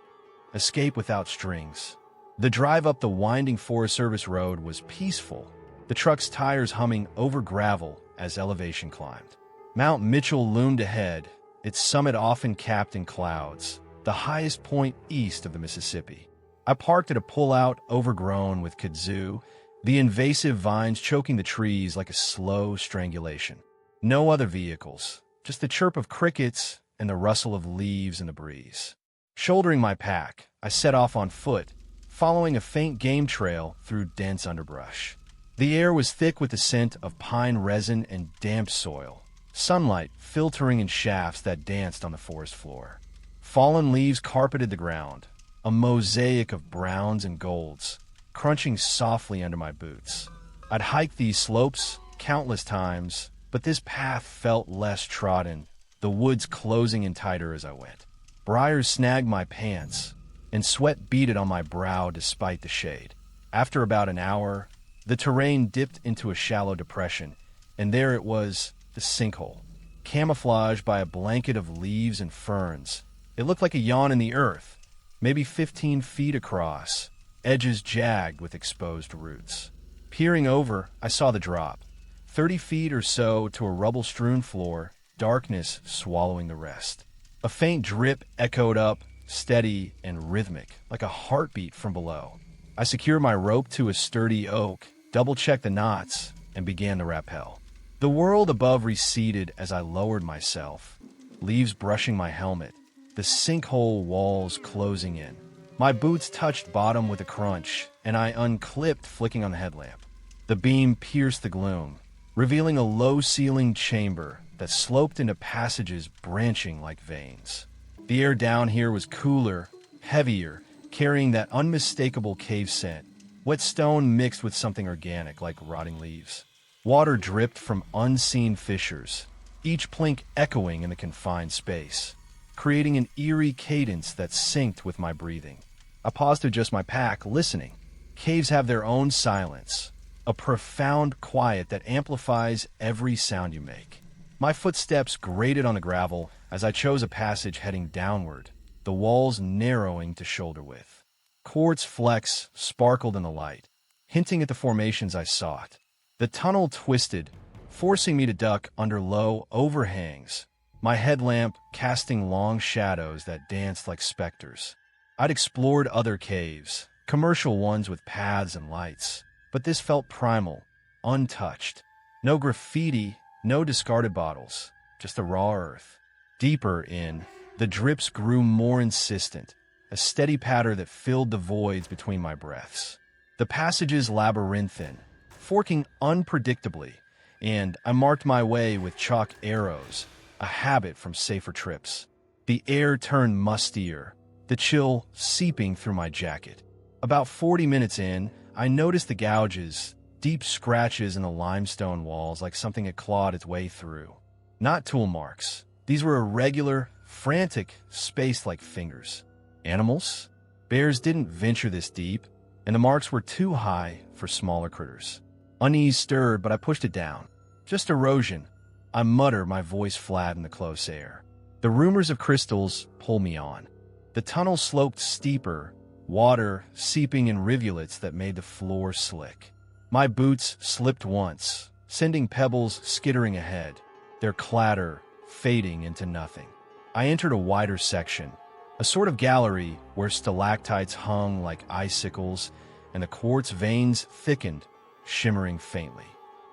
Escape without strings. The drive up the winding Forest Service road was peaceful, the truck's tires humming over gravel as elevation climbed. Mount Mitchell loomed ahead, its summit often capped in clouds, the highest point east of the Mississippi. I parked at a pull-out overgrown with kudzu, the invasive vines choking the trees like a slow strangulation. No other vehicles, just the chirp of crickets and the rustle of leaves in the breeze. Shouldering my pack, I set off on foot, following a faint game trail through dense underbrush. The air was thick with the scent of pine resin and damp soil, sunlight filtering in shafts that danced on the forest floor. Fallen leaves carpeted the ground, a mosaic of browns and golds, crunching softly under my boots. I'd hiked these slopes countless times, but this path felt less trodden, the woods closing in tighter as I went. Briars snagged my pants, and sweat beaded on my brow despite the shade. After about an hour, the terrain dipped into a shallow depression, and there it was, the sinkhole, camouflaged by a blanket of leaves and ferns. It looked like a yawn in the earth, maybe 15 feet across, edges jagged with exposed roots. Peering over, I saw the drop, 30 feet or so to a rubble-strewn floor, darkness swallowing the rest. A faint drip echoed up, steady and rhythmic, like a heartbeat from below. I secured my rope to a sturdy oak, double-checked the knots, and began the rappel. The world above receded as I lowered myself, leaves brushing my helmet, the sinkhole walls closing in. My boots touched bottom with a crunch, and I unclipped, flicking on the headlamp. The beam pierced the gloom, revealing a low-ceilinged chamber that sloped into passages branching like veins. The air down here was cooler, heavier, carrying that unmistakable cave scent, wet stone mixed with something organic like rotting leaves. Water dripped from unseen fissures, each plink echoing in the confined space, creating an eerie cadence that synced with my breathing. I paused to adjust my pack, listening. Caves have their own silence, a profound quiet that amplifies every sound you make. My footsteps grated on the gravel as I chose a passage heading downward, the walls narrowing to shoulder width. Quartz flecks sparkled in the light, hinting at the formations I sought. The tunnel twisted, forcing me to duck under low overhangs, my headlamp casting long shadows that danced like specters. I'd explored other caves, commercial ones with paths and lights, but this felt primal, untouched. No graffiti, no discarded bottles, just the raw earth. Deeper in, the drips grew more insistent, a steady patter that filled the voids between my breaths. The passages labyrinthine, forking unpredictably, and I marked my way with chalk arrows, a habit from safer trips. The air turned mustier, the chill seeping through my jacket. About 40 minutes in, I noticed the gouges, deep scratches in the limestone walls like something had clawed its way through. Not tool marks. These were irregular, frantic, spaced like fingers. Animals? Bears didn't venture this deep, and the marks were too high for smaller critters. Unease stirred, but I pushed it down. Just erosion. I mutter, my voice flat in the close air. The rumors of crystals pull me on. The tunnel sloped steeper, water seeping in rivulets that made the floor slick. My boots slipped once, sending pebbles skittering ahead, their clatter fading into nothing. I entered a wider section, a sort of gallery where stalactites hung like icicles and the quartz veins thickened, shimmering faintly.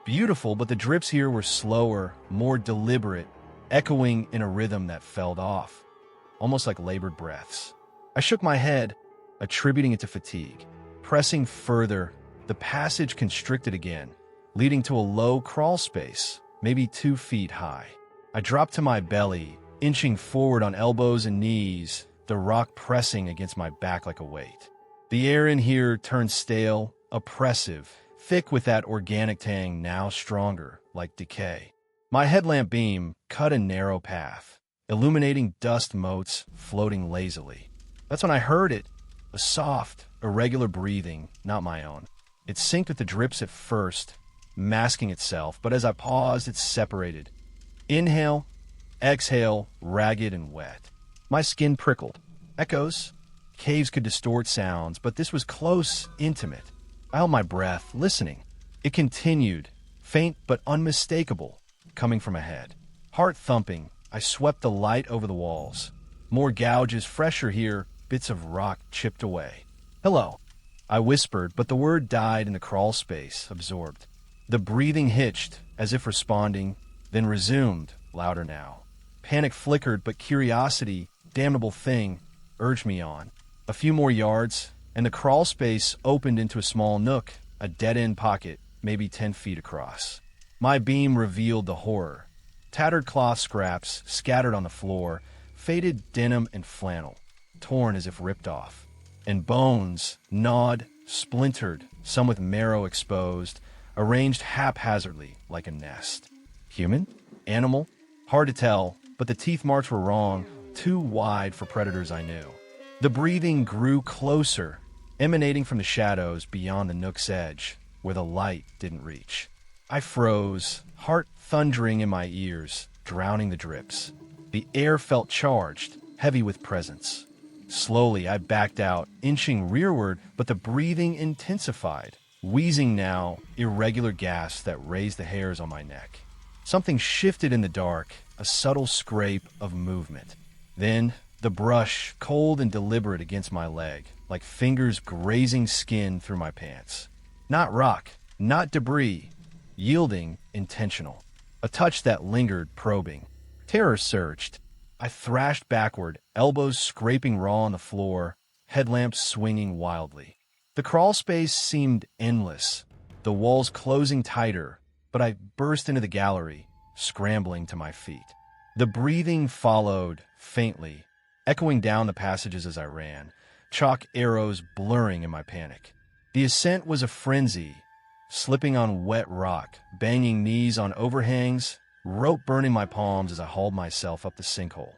Beautiful, but the drips here were slower, more deliberate, echoing in a rhythm that felled off, almost like labored breaths. I shook my head, attributing it to fatigue. Pressing further, the passage constricted again, leading to a low crawl space, maybe 2 feet high. I dropped to my belly, inching forward on elbows and knees, the rock pressing against my back like a weight. The air in here turned stale, oppressive, thick with that organic tang now stronger, like decay. My headlamp beam cut a narrow path, illuminating dust motes floating lazily. That's when I heard it, a soft, irregular breathing, not my own. It synced with the drips at first, masking itself, but as I paused, it separated. Inhale, exhale, ragged and wet. My skin prickled. Echoes. Caves could distort sounds, but this was close, intimate. I held my breath, listening. It continued, faint but unmistakable, coming from ahead. Heart thumping, I swept the light over the walls. More gouges, fresher here, bits of rock chipped away. Hello, I whispered, but the word died in the crawl space, absorbed. The breathing hitched, as if responding, then resumed, louder now. Panic flickered, but curiosity, damnable thing, urged me on. A few more yards, and the crawl space opened into a small nook, a dead-end pocket, maybe 10 feet across. My beam revealed the horror. Tattered cloth scraps scattered on the floor, faded denim and flannel, torn as if ripped off. And bones, gnawed, splintered, some with marrow exposed, arranged haphazardly like a nest. Human? Animal? Hard to tell, but the teeth marks were wrong, too wide for predators I knew. The breathing grew closer, emanating from the shadows beyond the nook's edge, where the light didn't reach. I froze, heart thundering in my ears, drowning the drips. The air felt charged, heavy with presence. Slowly, I backed out, inching rearward, but the breathing intensified, wheezing now, irregular gasps that raised the hairs on my neck. Something shifted in the dark, a subtle scrape of movement. Then, the brush, cold and deliberate against my leg, like fingers grazing skin through my pants. Not rock, not debris, yielding, intentional. A touch that lingered, probing. Terror surged. I thrashed backward, elbows scraping raw on the floor, headlamps swinging wildly. The crawl space seemed endless, the walls closing tighter, but I burst into the gallery, scrambling to my feet. The breathing followed, faintly, echoing down the passages as I ran, chalk arrows blurring in my panic. The ascent was a frenzy, slipping on wet rock, banging knees on overhangs, rope burning my palms as I hauled myself up the sinkhole.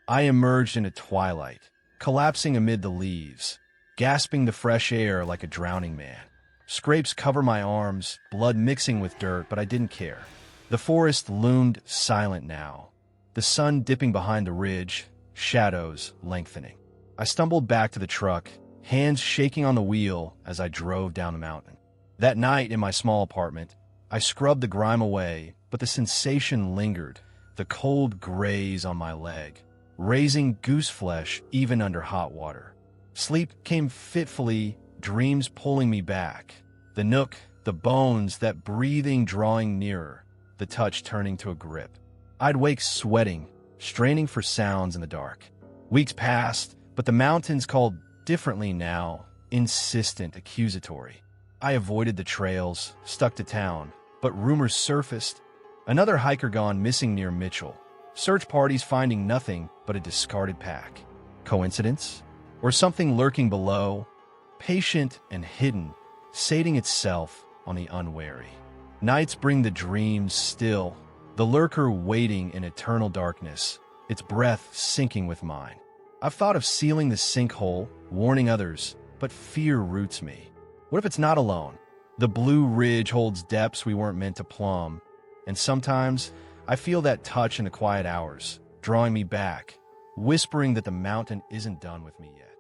I emerged into twilight, collapsing amid the leaves, gasping the fresh air like a drowning man. Scrapes cover my arms, blood mixing with dirt, but I didn't care. The forest loomed silent now, the sun dipping behind the ridge, shadows lengthening. I stumbled back to the truck, hands shaking on the wheel as I drove down the mountain. That night in my small apartment, I scrubbed the grime away, but the sensation lingered, the cold graze on my leg, raising goose flesh even under hot water. Sleep came fitfully, dreams pulling me back. The nook, the bones, that breathing drawing nearer, the touch turning to a grip. I'd wake sweating, straining for sounds in the dark. Weeks passed, but the mountains called differently now, insistent, accusatory. I avoided the trails, stuck to town, but rumors surfaced. Another hiker gone missing near Mitchell. Search parties finding nothing but a discarded pack. Coincidence? Or something lurking below, patient and hidden, sating itself on the unwary? Nights bring the dreams still, the lurker waiting in eternal darkness, its breath syncing with mine. I've thought of sealing the sinkhole, warning others, but fear roots me. What if it's not alone? The Blue Ridge holds depths we weren't meant to plumb, and sometimes I feel that touch in the quiet hours, drawing me back, whispering that the mountain isn't done with me yet.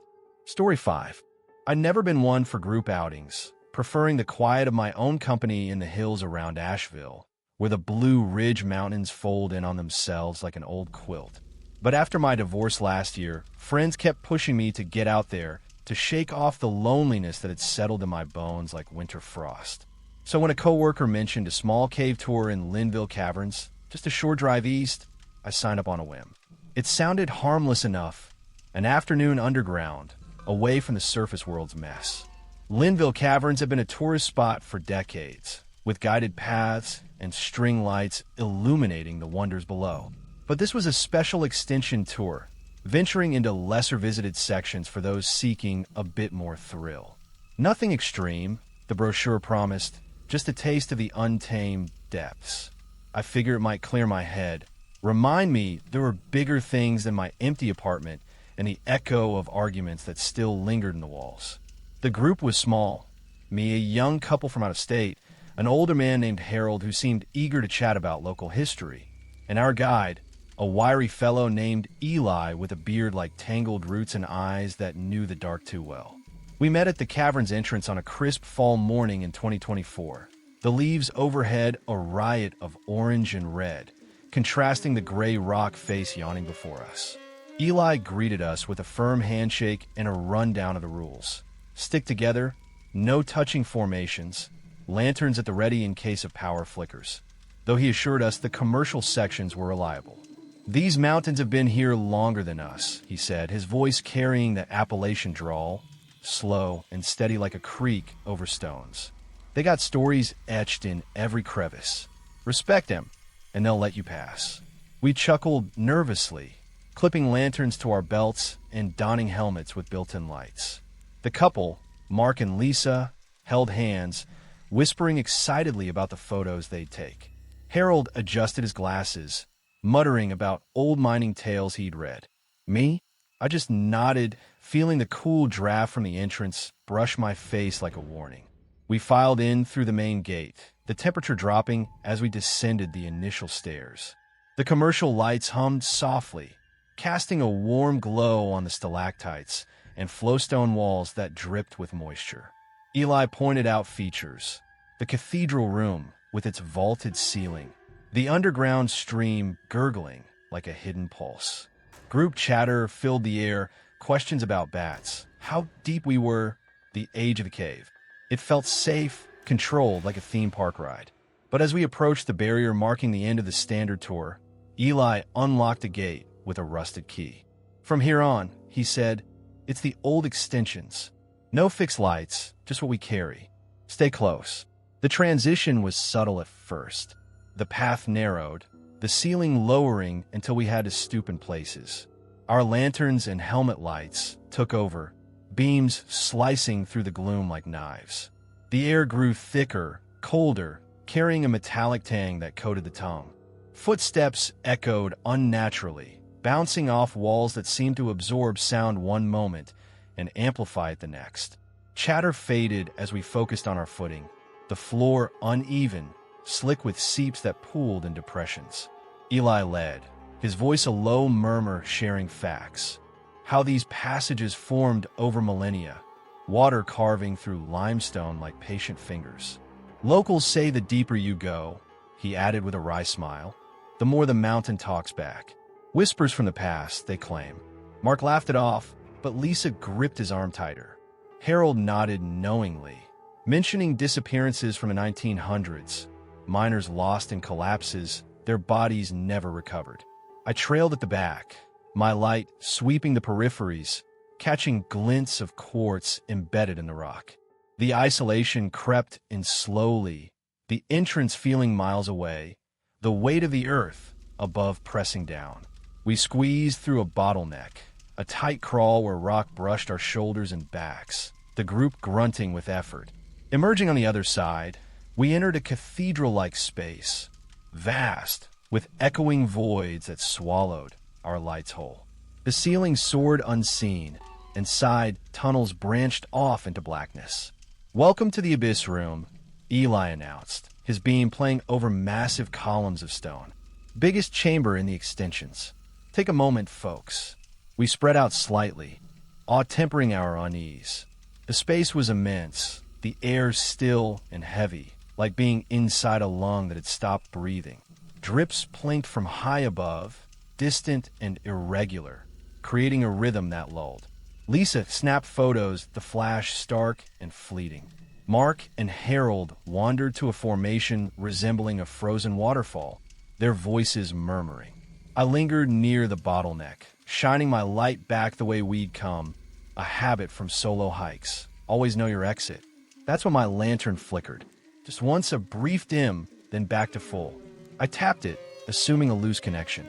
Story 5. I'd never been one for group outings, preferring the quiet of my own company in the hills around Asheville, where the Blue Ridge Mountains fold in on themselves like an old quilt. But after my divorce last year, friends kept pushing me to get out there, to shake off the loneliness that had settled in my bones like winter frost. So when a coworker mentioned a small cave tour in Linville Caverns, just a short drive east, I signed up on a whim. It sounded harmless enough, an afternoon underground, away from the surface world's mess. Linville Caverns have been a tourist spot for decades, with guided paths and string lights illuminating the wonders below. But this was a special extension tour, venturing into lesser-visited sections for those seeking a bit more thrill. Nothing extreme, the brochure promised, just a taste of the untamed depths. I figured it might clear my head, remind me there were bigger things than my empty apartment and the echo of arguments that still lingered in the walls. The group was small. Me, a young couple from out of state, an older man named Harold who seemed eager to chat about local history, and our guide, a wiry fellow named Eli with a beard like tangled roots and eyes that knew the dark too well. We met at the cavern's entrance on a crisp fall morning in 2024. The leaves overhead a riot of orange and red, contrasting the gray rock face yawning before us. Eli greeted us with a firm handshake and a rundown of the rules. Stick together, no touching formations, lanterns at the ready in case of power flickers. Though he assured us the commercial sections were reliable. These mountains have been here longer than us, he said, his voice carrying the Appalachian drawl, slow and steady like a creek over stones. They got stories etched in every crevice. Respect them, and they'll let you pass. We chuckled nervously, clipping lanterns to our belts and donning helmets with built-in lights. The couple, Mark and Lisa, held hands, whispering excitedly about the photos they'd take. Harold adjusted his glasses, muttering about old mining tales he'd read. Me? I just nodded, feeling the cool draft from the entrance brush my face like a warning. We filed in through the main gate, the temperature dropping as we descended the initial stairs. The commercial lights hummed softly, casting a warm glow on the stalactites and flowstone walls that dripped with moisture. Eli pointed out features. The cathedral room, with its vaulted ceiling. The underground stream gurgling like a hidden pulse. Group chatter filled the air, questions about bats, how deep we were, the age of the cave. It felt safe, controlled like a theme park ride. But as we approached the barrier marking the end of the standard tour, Eli unlocked a gate with a rusted key. From here on, he said, it's the old extensions. No fixed lights, just what we carry. Stay close. The transition was subtle at first. The path narrowed, the ceiling lowering until we had to stoop in places. Our lanterns and helmet lights took over, beams slicing through the gloom like knives. The air grew thicker, colder, carrying a metallic tang that coated the tongue. Footsteps echoed unnaturally, bouncing off walls that seemed to absorb sound one moment and amplify it the next. Chatter faded as we focused on our footing, the floor uneven, slick with seeps that pooled in depressions. Eli led, his voice a low murmur sharing facts. how these passages formed over millennia, water carving through limestone like patient fingers. Locals say the deeper you go, he added with a wry smile, the more the mountain talks back. Whispers from the past, they claim. Mark laughed it off, but Lisa gripped his arm tighter. Harold nodded knowingly, mentioning disappearances from the 1900s, miners lost in collapses, their bodies never recovered. I trailed at the back, my light sweeping the peripheries, catching glints of quartz embedded in the rock. The isolation crept in slowly, the entrance feeling miles away, the weight of the earth above pressing down. We squeezed through a bottleneck, a tight crawl where rock brushed our shoulders and backs, the group grunting with effort. Emerging on the other side, we entered a cathedral-like space, vast, with echoing voids that swallowed our lights whole. The ceiling soared unseen, and side tunnels branched off into blackness. "Welcome to the Abyss Room," Eli announced, his beam playing over massive columns of stone. "Biggest chamber in the extensions. Take a moment, folks." We spread out slightly, awe tempering our unease. The space was immense, the air still and heavy, like being inside a lung that had stopped breathing. Drips plinked from high above, distant and irregular, creating a rhythm that lulled. Lisa snapped photos, the flash stark and fleeting. Mark and Harold wandered to a formation resembling a frozen waterfall, their voices murmuring. I lingered near the bottleneck, shining my light back the way we'd come, a habit from solo hikes. Always know your exit. That's when my lantern flickered. Just once a brief dim, then back to full. I tapped it, assuming a loose connection.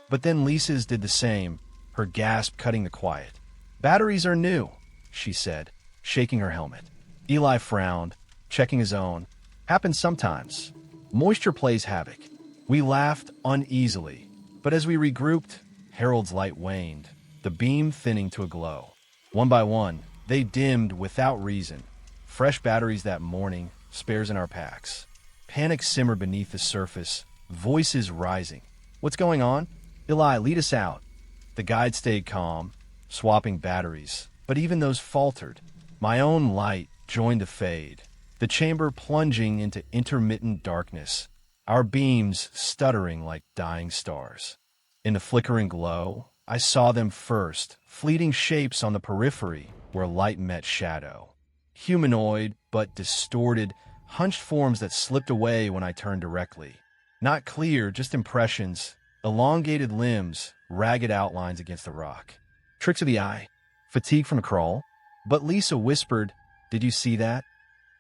But then Lisa's did the same, her gasp cutting the quiet. "Batteries are new," she said, shaking her helmet. Eli frowned, checking his own. "Happens sometimes. Moisture plays havoc." We laughed uneasily, but as we regrouped, Harold's light waned, the beam thinning to a glow. One by one, they dimmed without reason. Fresh batteries that morning, spares in our packs. Panic simmered beneath the surface, voices rising. "What's going on? Eli, lead us out." The guide stayed calm, swapping batteries, but even those faltered. My own light joined the fade, the chamber plunging into intermittent darkness, our beams stuttering like dying stars. In the flickering glow, I saw them first, fleeting shapes on the periphery where light met shadow. Humanoid, but distorted, hunched forms that slipped away when I turned directly. Not clear, just impressions, elongated limbs, ragged outlines against the rock. Tricks of the eye, fatigue from a crawl. But Lisa whispered, "Did you see that?"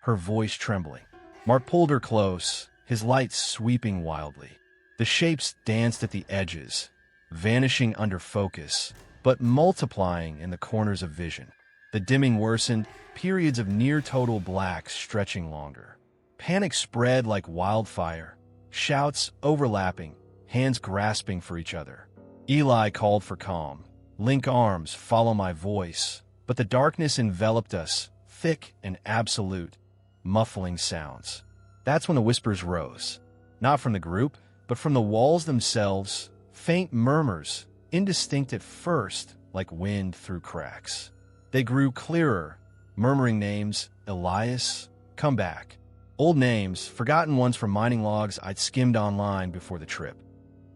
Her voice trembling. Mark pulled her close, his light sweeping wildly. The shapes danced at the edges, vanishing under focus, but multiplying in the corners of vision. The dimming worsened, periods of near-total black stretching longer. Panic spread like wildfire, shouts overlapping, hands grasping for each other. Eli called for calm. "Link arms, follow my voice." But the darkness enveloped us, thick and absolute, muffling sounds. That's when the whispers rose. Not from the group, but from the walls themselves, faint murmurs, indistinct at first, like wind through cracks. They grew clearer, murmuring names: Elias, come back. Old names, forgotten ones from mining logs I'd skimmed online before the trip.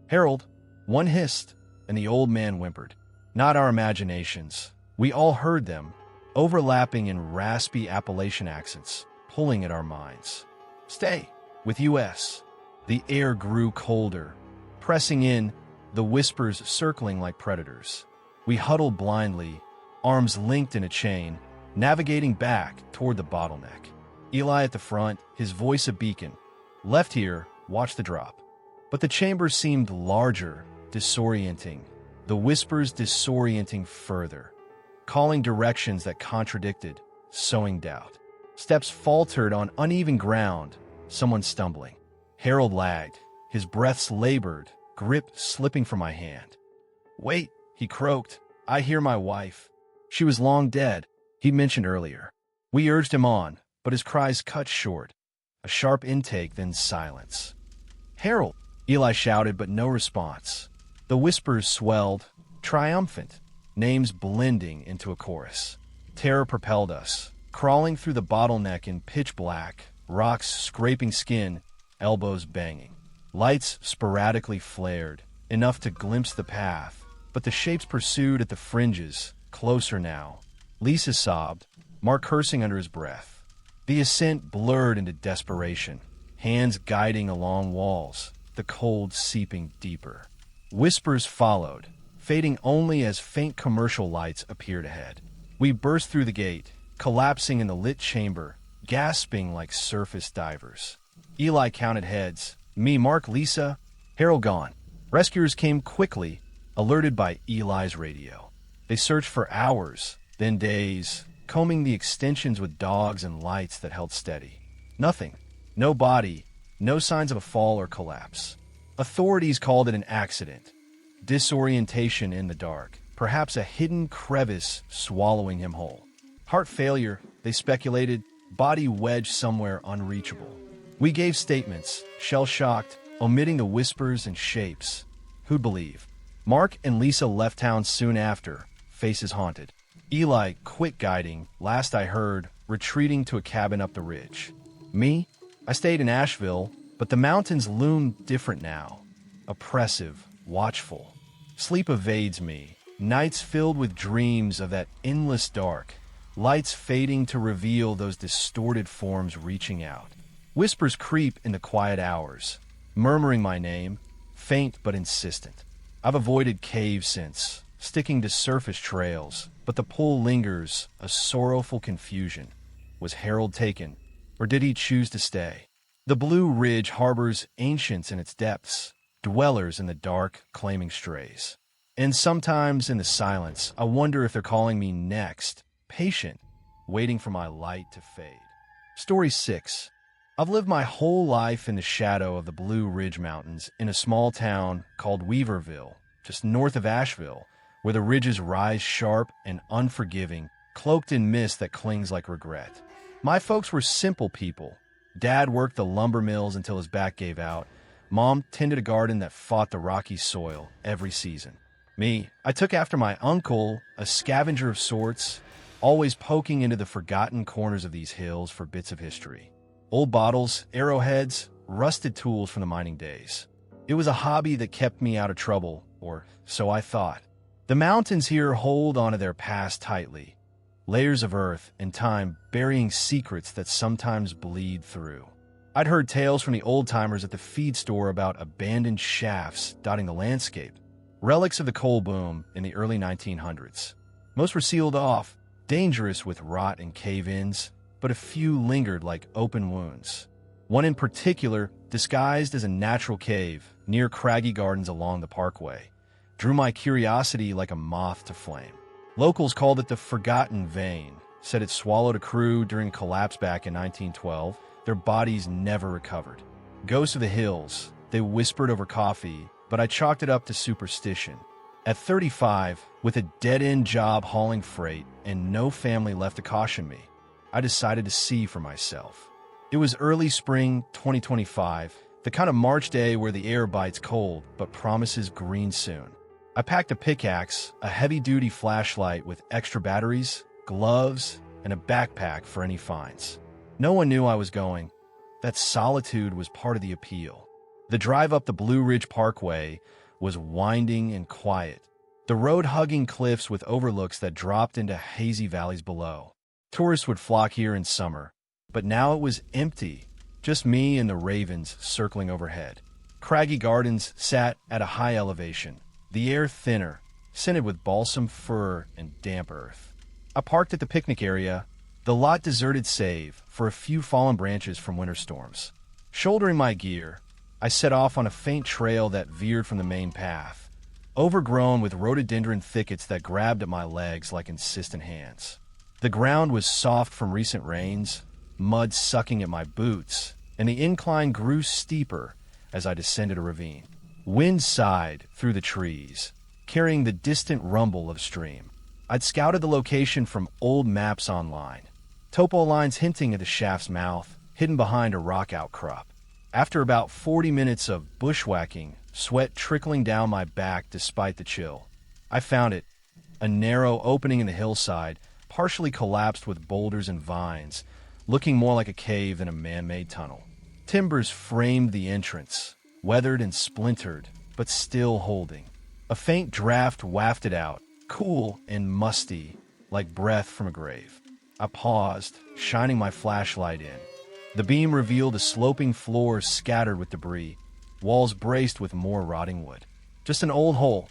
Harold, one hissed, and the old man whimpered. Not our imaginations. We all heard them, overlapping in raspy Appalachian accents, pulling at our minds. "Stay, with US." The air grew colder, pressing in, the whispers circling like predators. We huddled blindly, arms linked in a chain, navigating back toward the bottleneck. Eli at the front, his voice a beacon. "Left here, watch the drop." But the chamber seemed larger, disorienting, the whispers disorienting further, calling directions that contradicted, sowing doubt. Steps faltered on uneven ground, someone stumbling. Harold lagged, his breaths labored, grip slipping from my hand. "Wait," he croaked. "I hear my wife." She was long dead, he'd mentioned earlier. We urged him on, but his cries cut short. A sharp intake, then silence. "Harold!" Eli shouted, but no response. The whispers swelled, triumphant. names blending into a chorus. Terror propelled us, crawling through the bottleneck in pitch black, rocks scraping skin, elbows banging. Lights sporadically flared, enough to glimpse the path, but the shapes pursued at the fringes, closer now. Lisa sobbed, Mark cursing under his breath. The ascent blurred into desperation, hands guiding along walls, the cold seeping deeper. Whispers followed, fading only as faint commercial lights appeared ahead. We burst through the gate, collapsing in the lit chamber, gasping like surface divers. Eli counted heads. Me, Mark, Lisa, Harold gone. Rescuers came quickly, alerted by Eli's radio. They searched for hours, then days, combing the extensions with dogs and lights that held steady. Nothing. No body, no signs of a fall or collapse. Authorities called it an accident. Disorientation in the dark, perhaps a hidden crevice swallowing him whole. Heart failure, they speculated, body wedged somewhere unreachable. We gave statements, shell-shocked, omitting the whispers and shapes. Who'd believe? Mark and Lisa left town soon after, faces haunted. Eli quit guiding, last I heard, retreating to a cabin up the ridge. Me? I stayed in Asheville, but the mountains loomed different now. Oppressive, watchful. Sleep evades me, nights filled with dreams of that endless dark, lights fading to reveal those distorted forms reaching out. Whispers creep in the quiet hours, murmuring my name, faint but insistent. I've avoided caves since, sticking to surface trails, but the pull lingers, a sorrowful confusion. Was Harold taken, or did he choose to stay? The Blue Ridge harbors ancients in its depths, dwellers in the dark claiming strays. And sometimes in the silence, I wonder if they're calling me next, patient, waiting for my light to fade. Story 6. I've lived my whole life in the shadow of the Blue Ridge Mountains in a small town called Weaverville, just north of Asheville, where the ridges rise sharp and unforgiving, cloaked in mist that clings like regret. My folks were simple people. Dad worked the lumber mills until his back gave out. Mom tended a garden that fought the rocky soil every season. Me, I took after my uncle, a scavenger of sorts, always poking into the forgotten corners of these hills for bits of history. Old bottles, arrowheads, rusted tools from the mining days. It was a hobby that kept me out of trouble, or so I thought. The mountains here hold onto their past tightly, layers of earth and time burying secrets that sometimes bleed through. I'd heard tales from the old-timers at the feed store about abandoned shafts dotting the landscape, relics of the coal boom in the early 1900s. Most were sealed off, dangerous with rot and cave-ins, but a few lingered like open wounds. One in particular, disguised as a natural cave near craggy gardens along the parkway, drew my curiosity like a moth to flame. Locals called it the Forgotten Vein, said it swallowed a crew during a collapse back in 1912. Their bodies never recovered. Ghosts of the hills, they whispered over coffee, but I chalked it up to superstition. At 35, with a dead-end job hauling freight and no family left to caution me, I decided to see for myself. It was early spring 2025, the kind of March day where the air bites cold but promises green soon. I packed a pickaxe, a heavy-duty flashlight with extra batteries, gloves, and a backpack for any finds. No one knew I was going. That solitude was part of the appeal. The drive up the Blue Ridge Parkway was winding and quiet, the road hugging cliffs with overlooks that dropped into hazy valleys below. Tourists would flock here in summer, but now it was empty, just me and the ravens circling overhead. Craggy gardens sat at a high elevation, the air thinner, scented with balsam fir and damp earth. I parked at the picnic area, the lot deserted save for a few fallen branches from winter storms. Shouldering my gear, I set off on a faint trail that veered from the main path, overgrown with rhododendron thickets that grabbed at my legs like insistent hands. The ground was soft from recent rains, mud sucking at my boots, and the incline grew steeper as I descended a ravine. Wind sighed through the trees, carrying the distant rumble of stream. I'd scouted the location from old maps online, topo lines hinting at the shaft's mouth, hidden behind a rock outcrop. After about 40 minutes of bushwhacking, sweat trickling down my back despite the chill, I found it. a narrow opening in the hillside, partially collapsed with boulders and vines, looking more like a cave than a man-made tunnel. Timbers framed the entrance, weathered and splintered, but still holding. A faint draft wafted out, cool and musty, like breath from a grave. I paused, shining my flashlight in. The beam revealed a sloping floor scattered with debris, walls braced with more rotting wood. Just an old hole,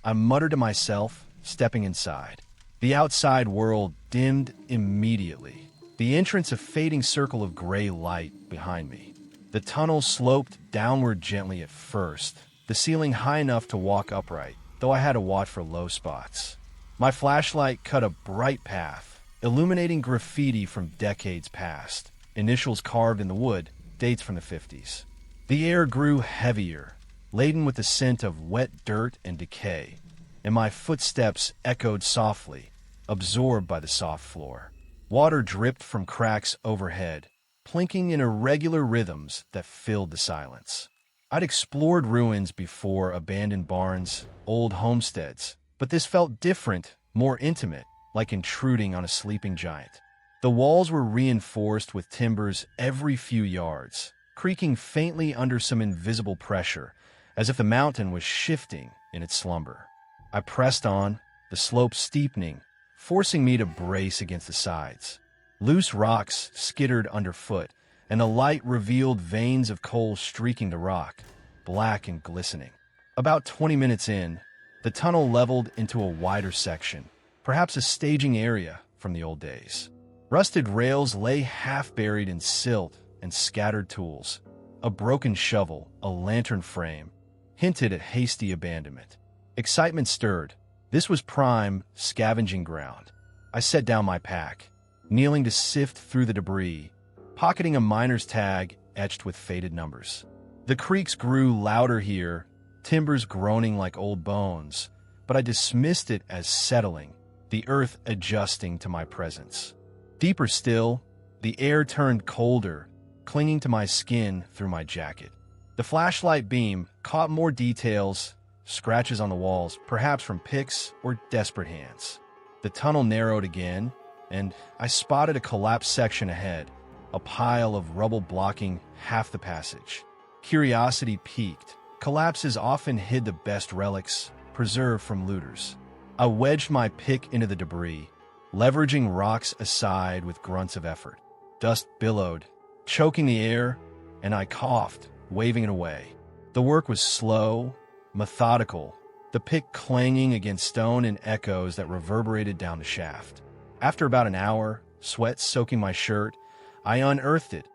I muttered to myself, stepping inside. The outside world dimmed immediately, the entrance a fading circle of gray light behind me. The tunnel sloped downward gently at first, the ceiling high enough to walk upright, though I had to watch for low spots. My flashlight cut a bright path, illuminating graffiti from decades past, initials carved in the wood, dates from the 50s. The air grew heavier, laden with the scent of wet dirt and decay, and my footsteps echoed softly, absorbed by the soft floor. Water dripped from cracks overhead, plinking in irregular rhythms that filled the silence. I'd explored ruins before, abandoned barns, old homesteads, but this felt different, more intimate, like intruding on a sleeping giant. The walls were reinforced with timbers every few yards, creaking faintly under some invisible pressure, as if the mountain was shifting in its slumber. I pressed on, the slope steepening, forcing me to brace against the sides. Loose rocks skittered underfoot, and the light revealed veins of coal streaking the rock, black and glistening. About 20 minutes in, the tunnel leveled into a wider section, perhaps a staging area from the old days. Rusted rails lay half-buried in silt and scattered tools. A broken shovel, a lantern frame, hinted at hasty abandonment. Excitement stirred. This was prime scavenging ground. I set down my pack, kneeling to sift through the debris, pocketing a miner's tag etched with faded numbers. The creaks grew louder here, timbers groaning like old bones, but I dismissed it as settling, the earth adjusting to my presence. Deeper still, the air turned colder, clinging to my skin through my jacket. The flashlight beam caught more details, scratches on the walls, perhaps from picks or desperate hands. The tunnel narrowed again, and I spotted a collapsed section ahead, a pile of rubble blocking half the passage. Curiosity piqued. Collapses often hid the best relics, preserved from looters. I wedged my pick into the debris, leveraging rocks aside with grunts of effort. Dust billowed, choking the air, and I coughed, waving it away. The work was slow, methodical, the pick clanging against stone in echoes that reverberated down the shaft. After about an hour, sweat soaking my shirt, I unearthed it,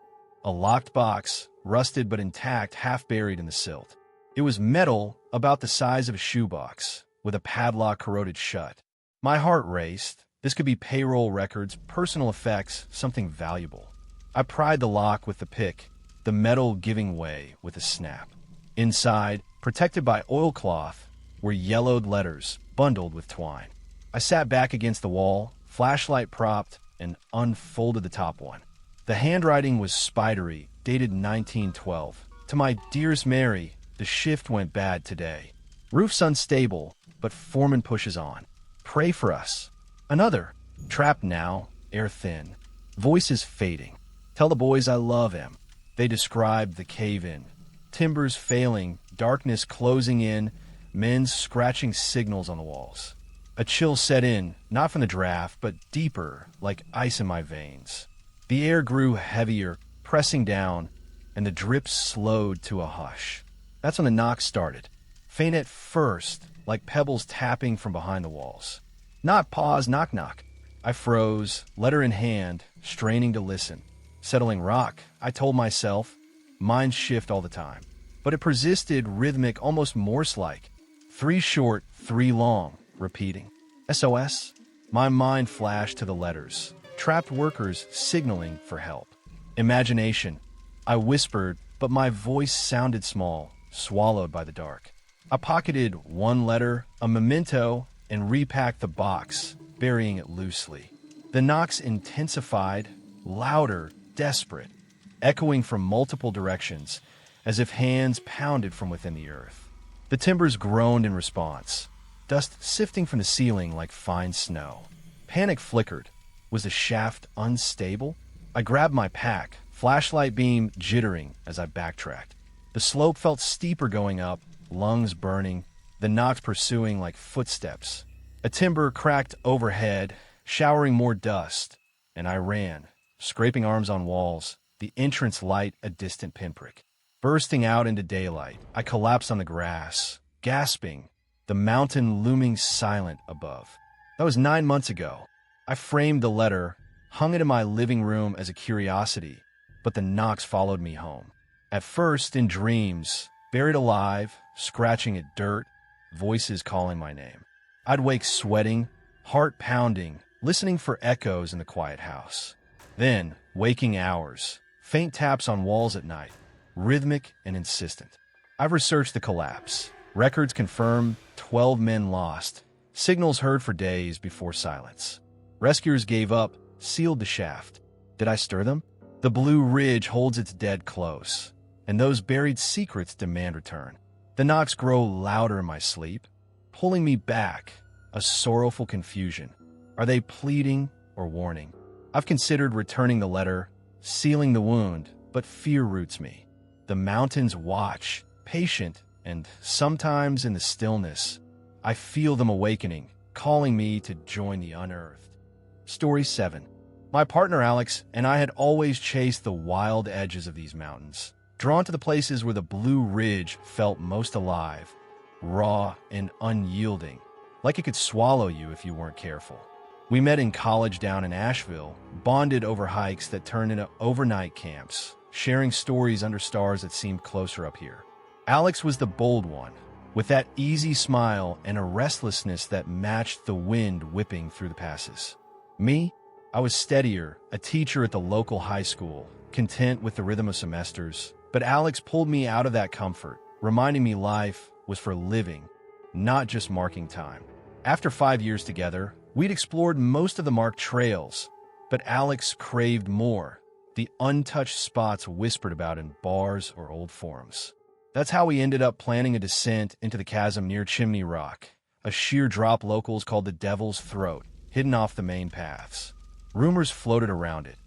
a locked box, rusted but intact, half buried in the silt. It was metal, about the size of a shoebox, with a padlock corroded shut. My heart raced. This could be payroll records, personal effects, something valuable. I pried the lock with the pick, the metal giving way with a snap. Inside, protected by oilcloth, were yellowed letters bundled with twine. I sat back against the wall, flashlight propped, and unfolded the top one. The handwriting was spidery, dated 1912. To my dearest Mary, the shift went bad today. Roof's unstable, but foreman pushes on. Pray for us. Another. Trapped now, air thin. Voices fading. Tell the boys I love him. They described the cave-in. Timbers failing, darkness closing in, men scratching signals on the walls. A chill set in, not from the draft, but deeper, like ice in my veins. The air grew heavier, pressing down, and the drip slowed to a hush. That's when the knocks started. Faint at first, like pebbles tapping from behind the walls. Not pause, knock, knock. I froze, letter in hand, straining to listen. Settling rock, I told myself. Minds shift all the time. But it persisted, rhythmic, almost Morse-like. 3 short, 3 long, repeating. SOS? My mind flashed to the letters. Trapped workers signaling for help. Imagination. I whispered, but my voice sounded small, swallowed by the dark. I pocketed 1 letter, a memento, and repacked the box, burying it loosely. The knocks intensified, louder, desperate, echoing from multiple directions, as if hands pounded from within the earth. The timbers groaned in response. dust sifting from the ceiling like fine snow. Panic flickered. Was the shaft unstable? I grabbed my pack, flashlight beam jittering as I backtracked. The slope felt steeper going up, lungs burning, the knocks pursuing like footsteps. A timber cracked overhead, showering more dust, and I ran, scraping arms on walls, the entrance light a distant pinprick. Bursting out into daylight, I collapsed on the grass, gasping, the mountain looming silent above. That was 9 months ago. I framed the letter, hung it in my living room as a curiosity, but the knocks followed me home. At first, in dreams, buried alive, scratching at dirt, voices calling my name. I'd wake sweating, heart pounding, listening for echoes in the quiet house. Then, waking hours, faint taps on walls at night, rhythmic and insistent. I've researched the collapse. Records confirm 12 men lost, signals heard for days before silence. Rescuers gave up, sealed the shaft. Did I stir them? The Blue Ridge holds its dead close, and those buried secrets demand return. The knocks grow louder in my sleep, pulling me back, a sorrowful confusion. Are they pleading or warning? I've considered returning the letter, sealing the wound, but fear roots me. The mountains watch, patient, and sometimes in the stillness, I feel them awakening, calling me to join the unearthed. Story 7. My partner Alex and I had always chased the wild edges of these mountains, drawn to the places where the Blue Ridge felt most alive, raw and unyielding, like it could swallow you if you weren't careful. We met in college down in Asheville, bonded over hikes that turned into overnight camps, sharing stories under stars that seemed closer up here. Alex was the bold one, with that easy smile and a restlessness that matched the wind whipping through the passes. Me, I was steadier, a teacher at the local high school, content with the rhythm of semesters, but Alex pulled me out of that comfort, reminding me life was for living, not just marking time. After 5 years together, we'd explored most of the marked trails, but Alex craved more, the untouched spots whispered about in bars or old forums. That's how we ended up planning a descent into the chasm near Chimney Rock, a sheer drop locals called the Devil's Throat, hidden off the main paths. Rumors floated around it.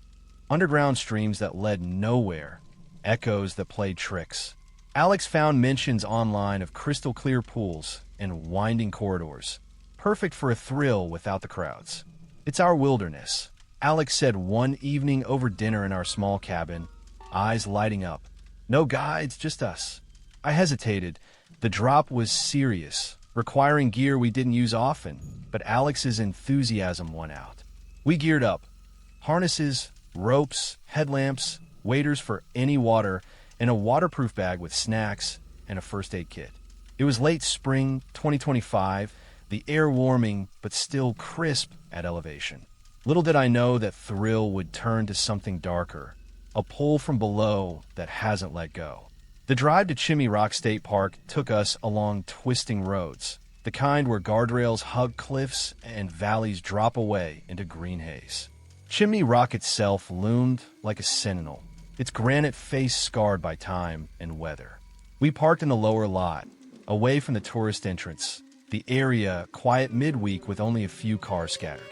Underground streams that led nowhere, echoes that played tricks. Alex found mentions online of crystal-clear pools and winding corridors, perfect for a thrill without the crowds. It's our wilderness, Alex said one evening over dinner in our small cabin, eyes lighting up. No guides, just us. I hesitated. The drop was serious, requiring gear we didn't use often, but Alex's enthusiasm won out. We geared up. Harnesses, ropes, headlamps, waders for any water, and a waterproof bag with snacks and a first aid kit. It was late spring 2025, the air warming but still crisp at elevation. Little did I know that thrill would turn to something darker, a pull from below that hasn't let go. The drive to Chimney Rock State Park took us along twisting roads, the kind where guardrails hug cliffs and valleys drop away into green haze. Chimney Rock itself loomed like a sentinel, its granite face scarred by time and weather. We parked in the lower lot, away from the tourist entrance, the area quiet midweek with only a few cars scattered.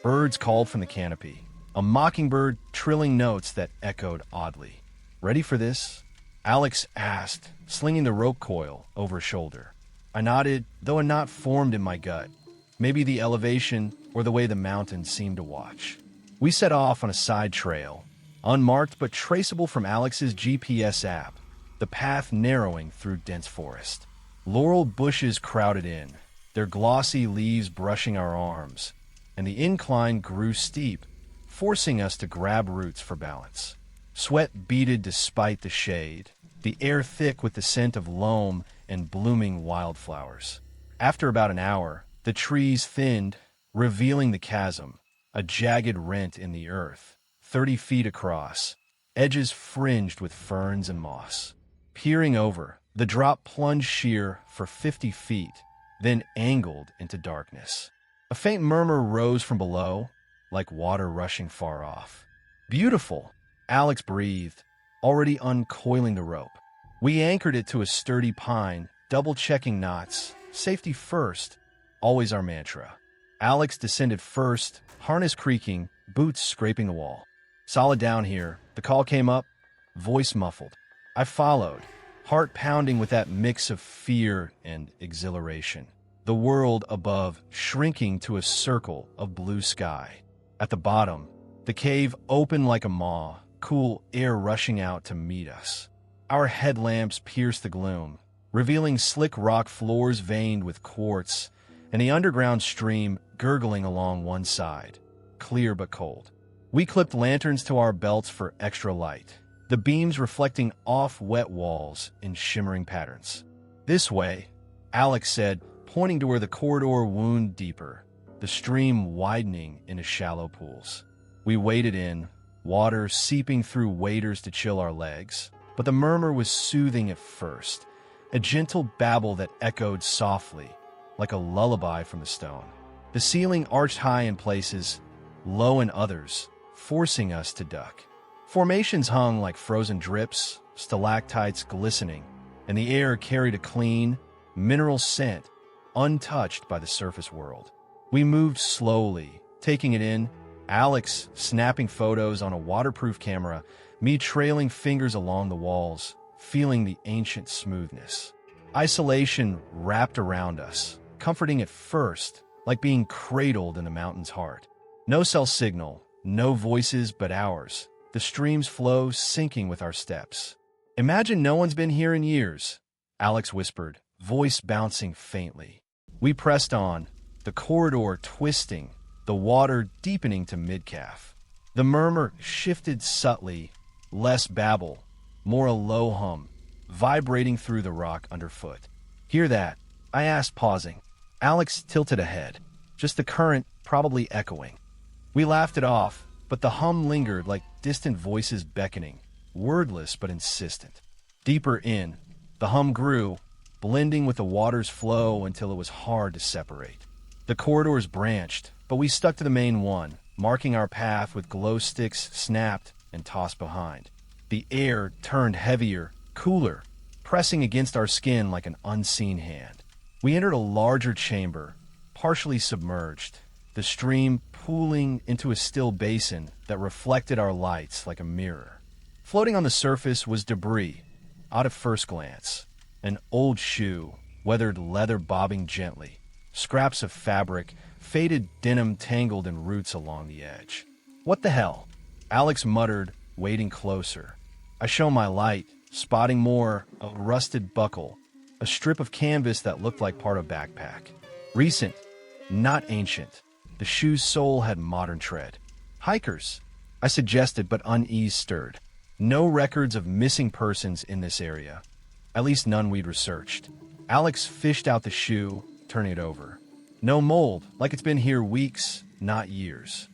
Birds called from the canopy, a mockingbird trilling notes that echoed oddly. Ready for this? Alex asked, slinging the rope coil over his shoulder. I nodded, though a knot formed in my gut. Maybe the elevation or the way the mountains seemed to watch. We set off on a side trail, unmarked but traceable from Alex's GPS app, the path narrowing through dense forest. Laurel bushes crowded in, their glossy leaves brushing our arms, and the incline grew steep, forcing us to grab roots for balance. Sweat beaded despite the shade, the air thick with the scent of loam and blooming wildflowers. After about an hour, the trees thinned, revealing the chasm, a jagged rent in the earth, 30 feet across, edges fringed with ferns and moss. Peering over, the drop plunged sheer for 50 feet, then angled into darkness. A faint murmur rose from below, like water rushing far off. Beautiful, Alex breathed, already uncoiling the rope. We anchored it to a sturdy pine, double-checking knots, safety first, always our mantra. Alex descended first, harness creaking, boots scraping the wall. Solid down here. The call came up, voice muffled. I followed, heart pounding with that mix of fear and exhilaration. The world above shrinking to a circle of blue sky. At the bottom, the cave opened like a maw, cool air rushing out to meet us. Our headlamps pierced the gloom, revealing slick rock floors veined with quartz, and the underground stream gurgling along one side, clear but cold. We clipped lanterns to our belts for extra light, the beams reflecting off wet walls in shimmering patterns. This way, Alex said, pointing to where the corridor wound deeper, the stream widening into shallow pools. We waded in, water seeping through waders to chill our legs, but the murmur was soothing at first, a gentle babble that echoed softly, like a lullaby from the stone. The ceiling arched high in places, low in others, forcing us to duck. Formations hung like frozen drips, stalactites glistening, and the air carried a clean, mineral scent, untouched by the surface world. We moved slowly, taking it in, Alex snapping photos on a waterproof camera, me trailing fingers along the walls, feeling the ancient smoothness. Isolation wrapped around us, comforting at first, like being cradled in the mountain's heart. No cell signal, no voices but ours, the stream's flow syncing with our steps. Imagine no one's been here in years, Alex whispered, voice bouncing faintly. We pressed on, the corridor twisting, the water deepening to mid-calf. The murmur shifted subtly, less babble, more a low hum, vibrating through the rock underfoot. Hear that? I asked, pausing. Alex tilted ahead, just the current probably echoing. We laughed it off, but the hum lingered like distant voices beckoning, wordless but insistent. Deeper in, the hum grew, blending with the water's flow until it was hard to separate. The corridors branched, but we stuck to the main one, marking our path with glow sticks snapped and tossed behind. The air turned heavier, cooler, pressing against our skin like an unseen hand. We entered a larger chamber, partially submerged, the stream pooling into a still basin that reflected our lights like a mirror. Floating on the surface was debris, out at first glance. An old shoe, weathered leather bobbing gently, scraps of fabric, faded denim tangled in roots along the edge. What the hell? Alex muttered, wading closer. I shone my light, spotting more, a rusted buckle, a strip of canvas that looked like part of a backpack. Recent, not ancient. The shoe's sole had modern tread. Hikers, I suggested, but unease stirred. No records of missing persons in this area. At least none we'd researched. Alex fished out the shoe, turning it over. No mold, like it's been here weeks, not years.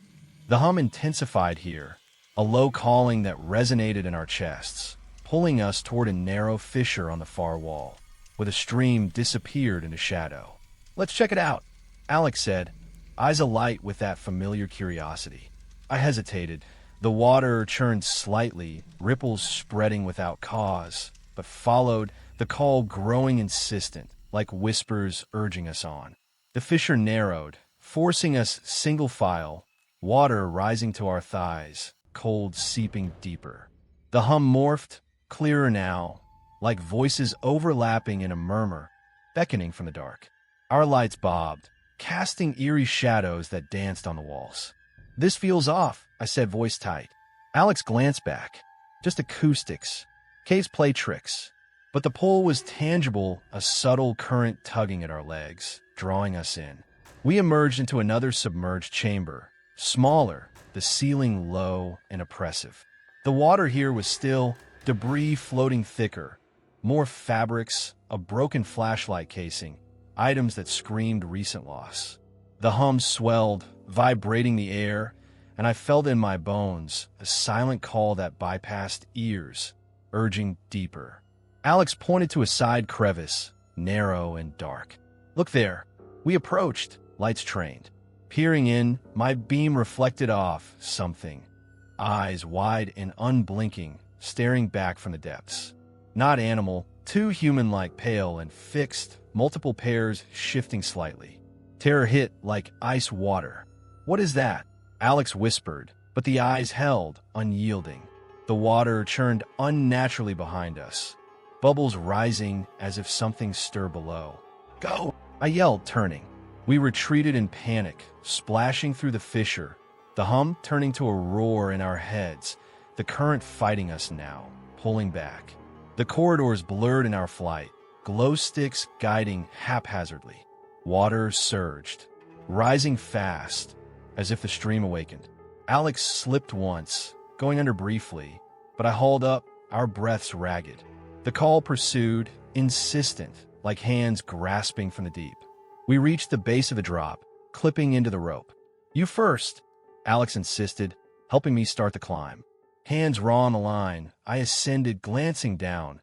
The hum intensified here, a low calling that resonated in our chests, pulling us toward a narrow fissure on the far wall, where the stream disappeared into shadow. Let's check it out, Alex said, eyes alight with that familiar curiosity. I hesitated. The water churned slightly, ripples spreading without cause, but followed, the call growing insistent, like whispers urging us on. The fissure narrowed, forcing us single file, water rising to our thighs, cold seeping deeper. The hum morphed, clearer now, like voices overlapping in a murmur, beckoning from the dark. Our lights bobbed, casting eerie shadows that danced on the walls. This feels off, I said, voice tight. Alex glanced back. Just acoustics. Caves play tricks. But the pull was tangible, a subtle current tugging at our legs, drawing us in. We emerged into another submerged chamber, smaller, the ceiling low and oppressive. The water here was still, debris floating thicker, more fabrics, a broken flashlight casing, items that screamed recent loss. The hum swelled, vibrating the air, and I felt in my bones a silent call that bypassed ears, urging deeper. Alex pointed to a side crevice, narrow and dark. Look there. We approached, lights trained. Peering in, my beam reflected off something. Eyes wide and unblinking, staring back from the depths. Not animal, too human-like, pale and fixed, multiple pairs shifting slightly. Terror hit like ice water. "What is that?" Alex whispered, but the eyes held, unyielding. The water churned unnaturally behind us, bubbles rising as if something stirred below. "Go!" I yelled, turning. We retreated in panic, splashing through the fissure, the hum turning to a roar in our heads, the current fighting us now, pulling back. The corridors blurred in our flight, glow sticks guiding haphazardly. Water surged, rising fast, as if the stream awakened. Alex slipped once, going under briefly, but I hauled up, our breaths ragged. The call pursued, insistent, like hands grasping from the deep. We reached the base of the drop, clipping into the rope. "You first," Alex insisted, helping me start the climb. Hands raw on the line, I ascended, glancing down.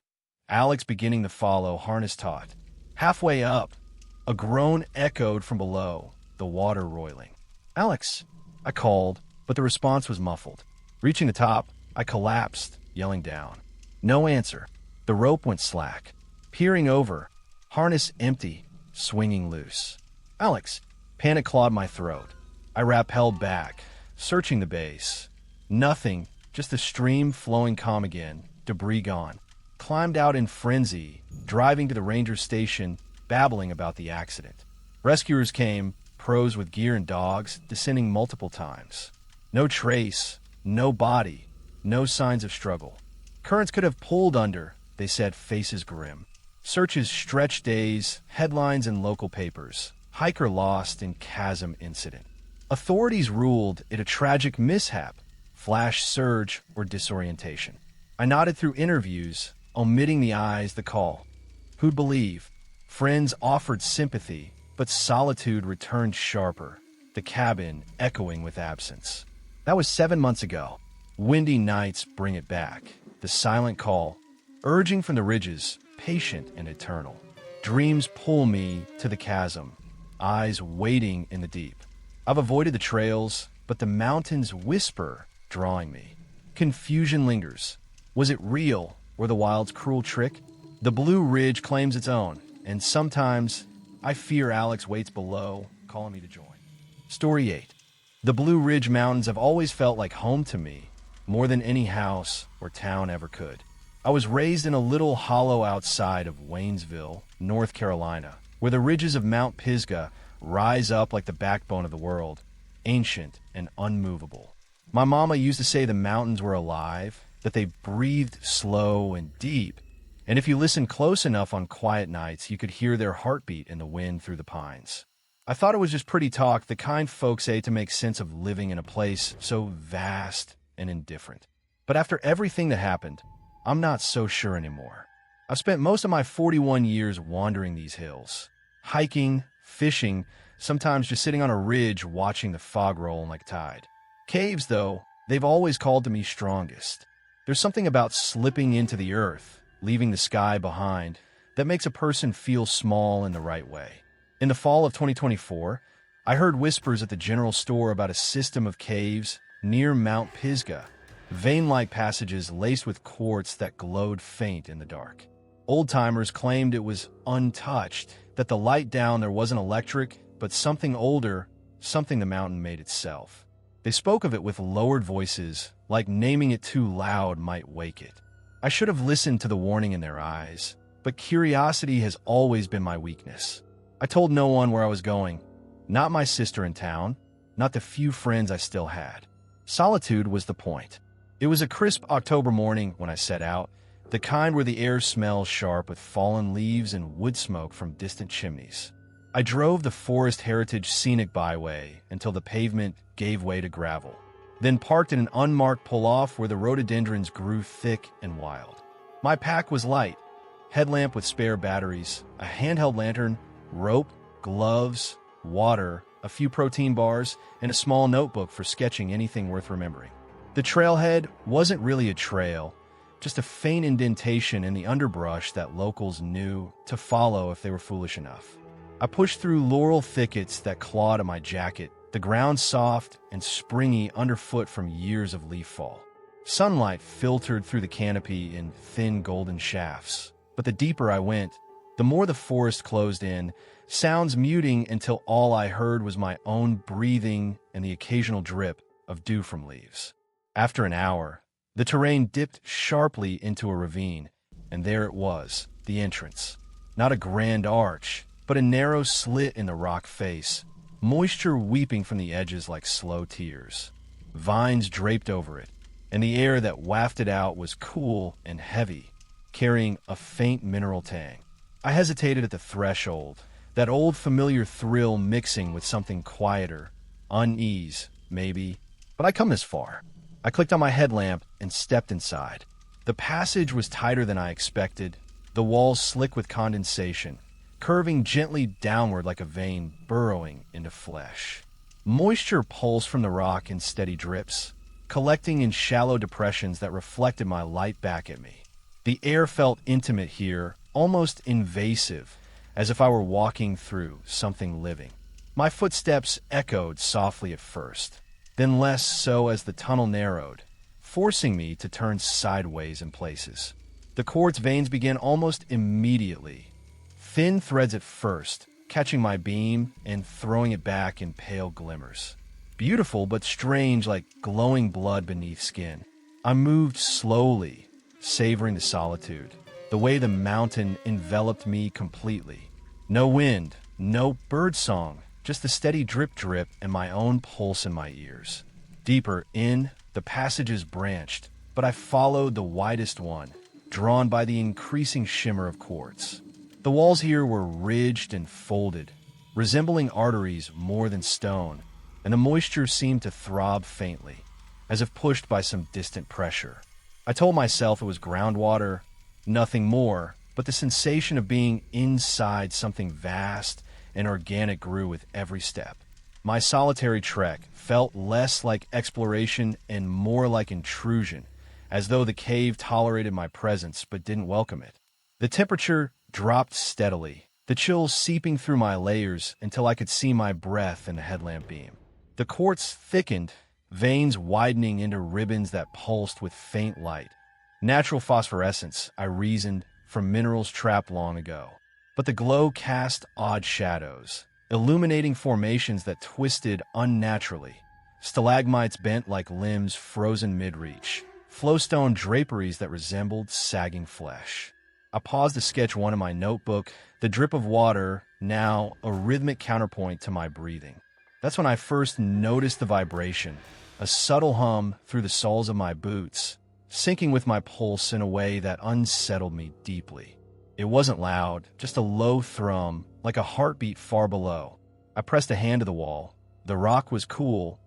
Alex beginning to follow, harness taut. Halfway up, a groan echoed from below, the water roiling. "Alex," I called, but the response was muffled. Reaching the top, I collapsed, yelling down. No answer. The rope went slack. Peering over, harness empty, swinging loose. "Alex!" Panic clawed my throat. I rappelled back, searching the base. Nothing, just the stream flowing calm again, debris gone. Climbed out in frenzy, driving to the ranger station, babbling about the accident. Rescuers came, pros with gear and dogs, descending multiple times. No trace, no body, no signs of struggle. Currents could have pulled under, they said, faces grim. Searches stretched days, headlines in local papers. Hiker lost in Chasm incident. Authorities ruled it a tragic mishap, flash surge, or disorientation. I nodded through interviews, omitting the eyes, the call. Who'd believe? Friends offered sympathy, but solitude returned sharper, the cabin echoing with absence. That was 7 months ago. Windy nights bring it back. The silent call, urging from the ridges, patient and eternal. Dreams pull me to the chasm, eyes waiting in the deep. I've avoided the trails, but the mountains whisper, drawing me. Confusion lingers. Was it real, or the wild's cruel trick? The Blue Ridge claims its own, and sometimes I fear Alex waits below, calling me to join. Story 8. The Blue Ridge Mountains have always felt like home to me, more than any house or town ever could. I was raised in a little hollow outside of Waynesville, North Carolina, where the ridges of Mount Pisgah rise up like the backbone of the world, ancient and unmovable. My mama used to say the mountains were alive, that they breathed slow and deep, and if you listened close enough on quiet nights, you could hear their heartbeat in the wind through the pines. I thought it was just pretty talk, the kind folks say to make sense of living in a place so vast and indifferent. But after everything that happened, I'm not so sure anymore. I've spent most of my 41 years wandering these hills, hiking, fishing, sometimes just sitting on a ridge watching the fog roll like tide. Caves, though, they've always called to me strongest. There's something about slipping into the earth, leaving the sky behind, that makes a person feel small in the right way. In the fall of 2024, I heard whispers at the general store about a system of caves near Mount Pisgah, vein-like passages laced with quartz that glowed faint in the dark. Old-timers claimed it was untouched, that the light down there wasn't electric, but something older, something the mountain made itself. They spoke of it with lowered voices, like naming it too loud might wake it. I should have listened to the warning in their eyes, but curiosity has always been my weakness. I told no one where I was going, not my sister in town, not the few friends I still had. Solitude was the point. It was a crisp October morning when I set out, the kind where the air smells sharp with fallen leaves and wood smoke from distant chimneys. I drove the Forest Heritage Scenic Byway until the pavement gave way to gravel, then parked in an unmarked pull-off where the rhododendrons grew thick and wild. My pack was light, headlamp with spare batteries, a handheld lantern, rope, gloves, water, a few protein bars, and a small notebook for sketching anything worth remembering. The trailhead wasn't really a trail, just a faint indentation in the underbrush that locals knew to follow if they were foolish enough. I pushed through laurel thickets that clawed at my jacket, the ground soft and springy underfoot from years of leaf fall. Sunlight filtered through the canopy in thin golden shafts, but the deeper I went, the more the forest closed in, sounds muting until all I heard was my own breathing and the occasional drip of dew from leaves. After an hour, the terrain dipped sharply into a ravine, and there it was, the entrance. Not a grand arch, but a narrow slit in the rock face, moisture weeping from the edges like slow tears. Vines draped over it, and the air that wafted out was cool and heavy, carrying a faint mineral tang. I hesitated at the threshold, that old familiar thrill mixing with something quieter, unease, maybe, but I come this far. I clicked on my headlamp and stepped inside. The passage was tighter than I expected, the walls slick with condensation, curving gently downward like a vein burrowing into flesh. Moisture pulsed from the rock in steady drips, collecting in shallow depressions that reflected my light back at me. The air felt intimate here, almost invasive, as if I were walking through something living. My footsteps echoed softly at first, then less so as the tunnel narrowed, forcing me to turn sideways in places. The quartz veins began almost immediately, thin threads at first, catching my beam and throwing it back in pale glimmers. Beautiful but strange, like glowing blood beneath skin. I moved slowly, savoring the solitude, the way the mountain enveloped me completely. No wind, no bird song, just the steady drip-drip and my own pulse in my ears. Deeper in, the passages branched, but I followed the widest one, drawn by the increasing shimmer of quartz. The walls here were ridged and folded, resembling arteries more than stone, and the moisture seemed to throb faintly, as if pushed by some distant pressure. I told myself it was groundwater, nothing more, but the sensation of being inside something vast and organic grew with every step. My solitary trek felt less like exploration and more like intrusion, as though the cave tolerated my presence but didn't welcome it. The temperature dropped steadily, the chills seeping through my layers until I could see my breath in the headlamp beam. The quartz thickened, veins widening into ribbons that pulsed with faint light. Natural phosphorescence, I reasoned, from minerals trapped long ago. But the glow cast odd shadows, illuminating formations that twisted unnaturally. Stalagmites bent like limbs frozen mid-reach, flowstone draperies that resembled sagging flesh. I paused to sketch one in my notebook, the drip of water, now a rhythmic counterpoint to my breathing. That's when I first noticed the vibration, a subtle hum through the soles of my boots, syncing with my pulse in a way that unsettled me deeply. It wasn't loud, just a low thrum, like a heartbeat far below. I pressed a hand to the wall. The rock was cool,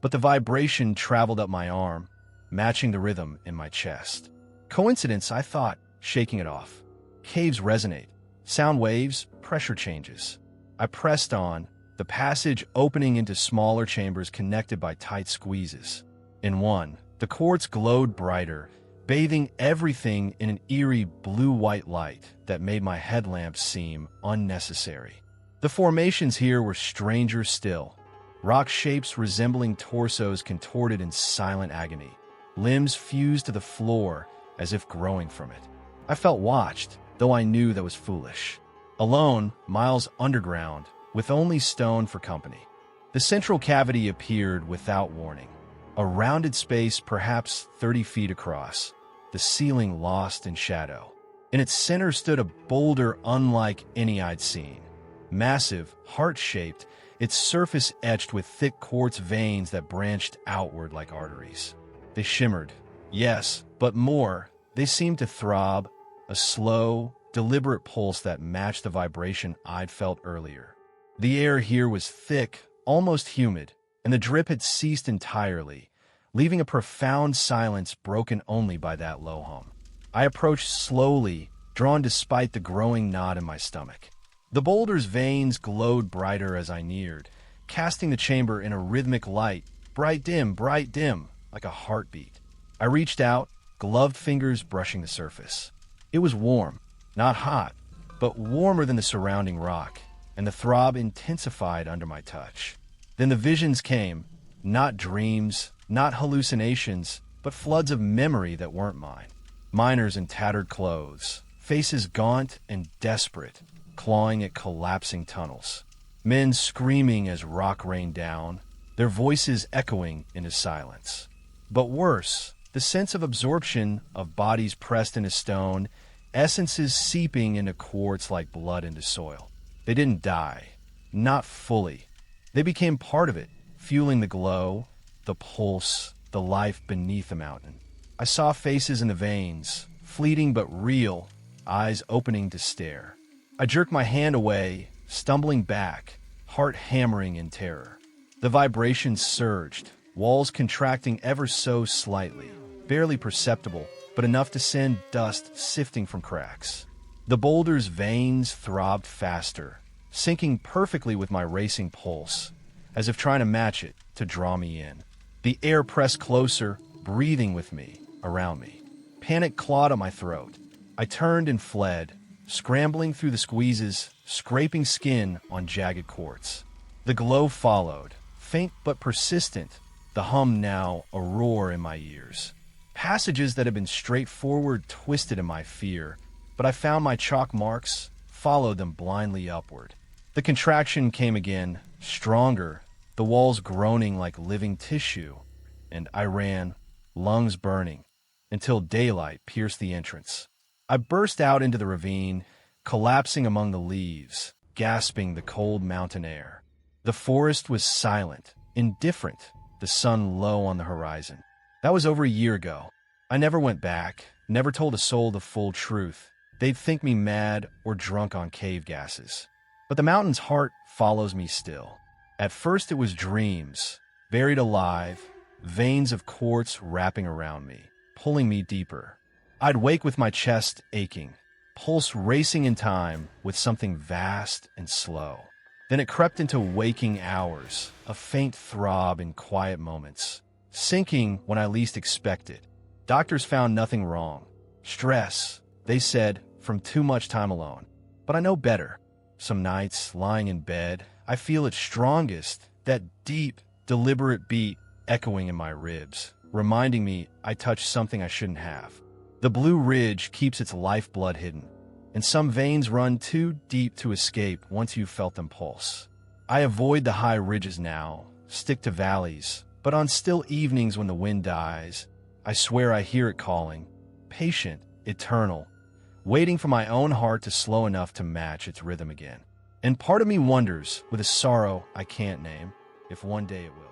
but the vibration traveled up my arm, matching the rhythm in my chest. Coincidence, I thought, shaking it off. Caves resonate. Sound waves, pressure changes. I pressed on, the passage opening into smaller chambers connected by tight squeezes. In one, the quartz glowed brighter, bathing everything in an eerie blue-white light that made my headlamp seem unnecessary. The formations here were stranger still, rock shapes resembling torsos contorted in silent agony, limbs fused to the floor as if growing from it. I felt watched, though I knew that was foolish. Alone, miles underground, with only stone for company. The central cavity appeared without warning. A rounded space perhaps 30 feet across, the ceiling lost in shadow. In its center stood a boulder unlike any I'd seen. Massive, heart-shaped, its surface etched with thick quartz veins that branched outward like arteries. They shimmered, yes, but more, they seemed to throb, a slow, deliberate pulse that matched the vibration I'd felt earlier. The air here was thick, almost humid, and the drip had ceased entirely, leaving a profound silence broken only by that low hum. I approached slowly, drawn despite the growing knot in my stomach. The boulder's veins glowed brighter as I neared, casting the chamber in a rhythmic light, bright dim, like a heartbeat. I reached out, gloved fingers brushing the surface. It was warm, not hot, but warmer than the surrounding rock, and the throb intensified under my touch. Then the visions came, not dreams, not hallucinations, but floods of memory that weren't mine. Miners in tattered clothes, faces gaunt and desperate, clawing at collapsing tunnels. Men screaming as rock rained down, their voices echoing into silence. But worse, the sense of absorption of bodies pressed into stone, essences seeping into quartz like blood into soil. They didn't die. Not fully. They became part of it, fueling the glow, the pulse, the life beneath the mountain. I saw faces in the veins, fleeting but real, eyes opening to stare. I jerked my hand away, stumbling back, heart hammering in terror. The vibrations surged, walls contracting ever so slightly, barely perceptible, but enough to send dust sifting from cracks. The boulder's veins throbbed faster, syncing perfectly with my racing pulse, as if trying to match it to draw me in. The air pressed closer, breathing with me, around me. Panic clawed at my throat. I turned and fled, scrambling through the squeezes, scraping skin on jagged quartz. The glow followed, faint but persistent, the hum now a roar in my ears. Passages that had been straightforward twisted in my fear, but I found my chalk marks, followed them blindly upward. The contraction came again, stronger, the walls groaning like living tissue, and I ran, lungs burning, until daylight pierced the entrance. I burst out into the ravine, collapsing among the leaves, gasping the cold mountain air. The forest was silent, indifferent, the sun low on the horizon. That was over a year ago. I never went back, never told a soul the full truth. They'd think me mad or drunk on cave gases. But the mountain's heart follows me still. At first it was dreams, buried alive, veins of quartz wrapping around me, pulling me deeper. I'd wake with my chest aching, pulse racing in time with something vast and slow. Then it crept into waking hours, a faint throb in quiet moments, sinking when I least expected. Doctors found nothing wrong. Stress, they said, from too much time alone. But I know better. Some nights, lying in bed, I feel its strongest, that deep, deliberate beat echoing in my ribs, reminding me I touched something I shouldn't have. The Blue Ridge keeps its lifeblood hidden, and some veins run too deep to escape once you've felt them pulse. I avoid the high ridges now, stick to valleys, but on still evenings when the wind dies, I swear I hear it calling, patient, eternal, waiting for my own heart to slow enough to match its rhythm again. And part of me wonders, with a sorrow I can't name, if one day it will.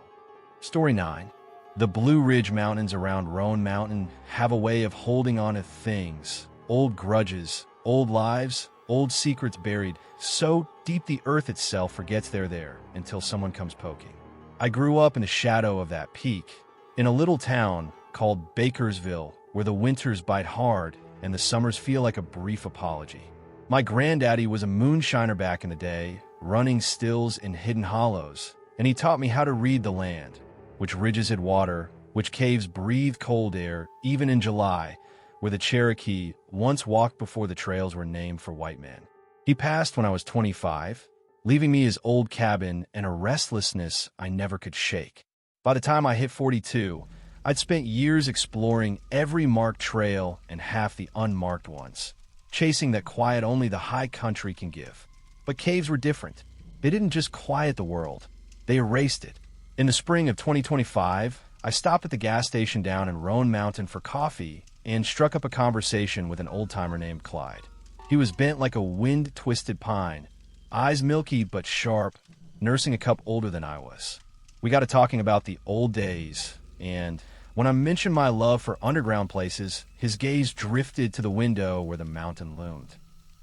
Story 9. The Blue Ridge Mountains around Roan Mountain have a way of holding on to things, old grudges, old lives, old secrets buried so deep the earth itself forgets they're there until someone comes poking. I grew up in the shadow of that peak, in a little town called Bakersville, where the winters bite hard and the summers feel like a brief apology. My granddaddy was a moonshiner back in the day, running stills in hidden hollows, and he taught me how to read the land, which ridges had water, which caves breathe cold air, even in July, where the Cherokee once walked before the trails were named for white men. He passed when I was 25, leaving me his old cabin and a restlessness I never could shake. By the time I hit 42, I'd spent years exploring every marked trail and half the unmarked ones, chasing that quiet only the high country can give. But caves were different. They didn't just quiet the world, they erased it. In the spring of 2025, I stopped at the gas station down in Roan Mountain for coffee and struck up a conversation with an old-timer named Clyde. He was bent like a wind-twisted pine, eyes milky but sharp, nursing a cup older than I was. We got to talking about the old days, and when I mentioned my love for underground places, his gaze drifted to the window where the mountain loomed.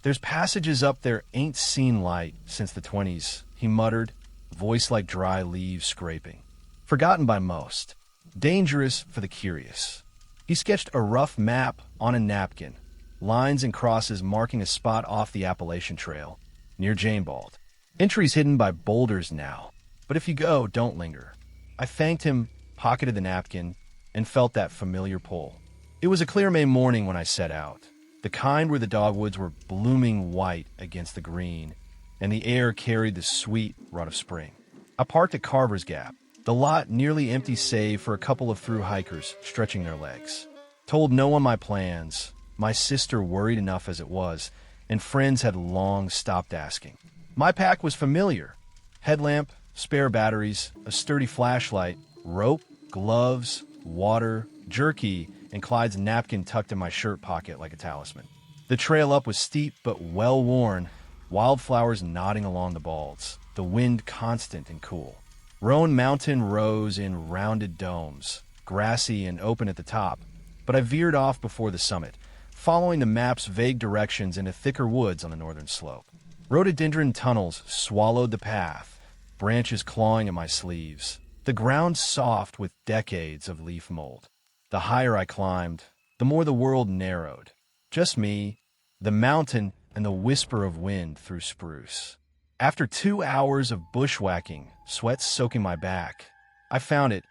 "There's passages up there ain't seen light since the 20s, he muttered, voice like dry leaves scraping. Forgotten by most. Dangerous for the curious. He sketched a rough map on a napkin, lines and crosses marking a spot off the Appalachian Trail, near Janebald. Entries hidden by boulders now, but if you go, don't linger. I thanked him, pocketed the napkin, and felt that familiar pull. It was a clear May morning when I set out, the kind where the dogwoods were blooming white against the green, and the air carried the sweet rut of spring. I parked at Carver's Gap, the lot nearly empty save for a couple of through hikers stretching their legs. Told no one my plans, my sister worried enough as it was, and friends had long stopped asking. My pack was familiar. Headlamp, spare batteries, a sturdy flashlight, rope, gloves, water, jerky, and Clyde's napkin tucked in my shirt pocket like a talisman. The trail up was steep but well-worn, wildflowers nodding along the balds, the wind constant and cool. Roan Mountain rose in rounded domes, grassy and open at the top, but I veered off before the summit, following the map's vague directions into thicker woods on the northern slope. Rhododendron tunnels swallowed the path, branches clawing at my sleeves, the ground soft with decades of leaf mold. The higher I climbed, the more the world narrowed. Just me, the mountain, and the whisper of wind through spruce. After 2 hours of bushwhacking, sweat soaking my back, I found it,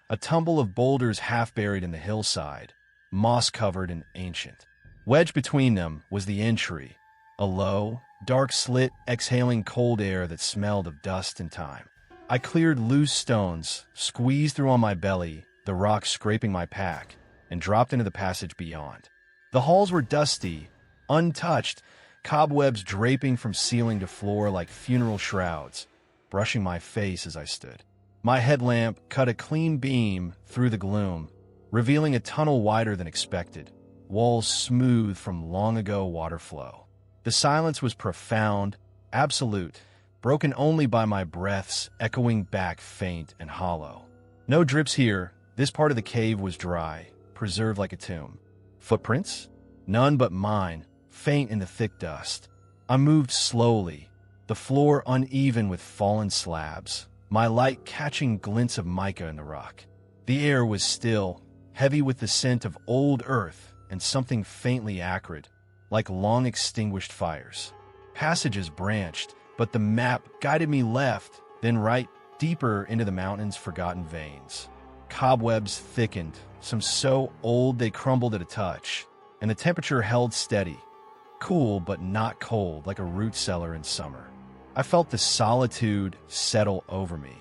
a tumble of boulders half buried in the hillside, moss-covered and ancient. Wedged between them was the entry, a low, dark slit exhaling cold air that smelled of dust and time. I cleared loose stones, squeezed through on my belly, the rocks scraping my pack, and dropped into the passage beyond. The halls were dusty, untouched, cobwebs draping from ceiling to floor like funeral shrouds, brushing my face as I stood. My headlamp cut a clean beam through the gloom, revealing a tunnel wider than expected, walls smooth from long-ago water flow. The silence was profound, absolute, broken only by my breaths echoing back faint and hollow. No drips here. This part of the cave was dry, preserved like a tomb. Footprints? None but mine, faint in the thick dust. I moved slowly, the floor uneven with fallen slabs, my light catching glints of mica in the rock. The air was still, heavy with the scent of old earth and something faintly acrid, like long-extinguished fires. Passages branched, but the map guided me left, then right, deeper into the mountain's forgotten veins. Cobwebs thickened, some so old they crumbled at a touch, and the temperature held steady, cool but not cold like a root cellar in summer. I felt the solitude settle over me,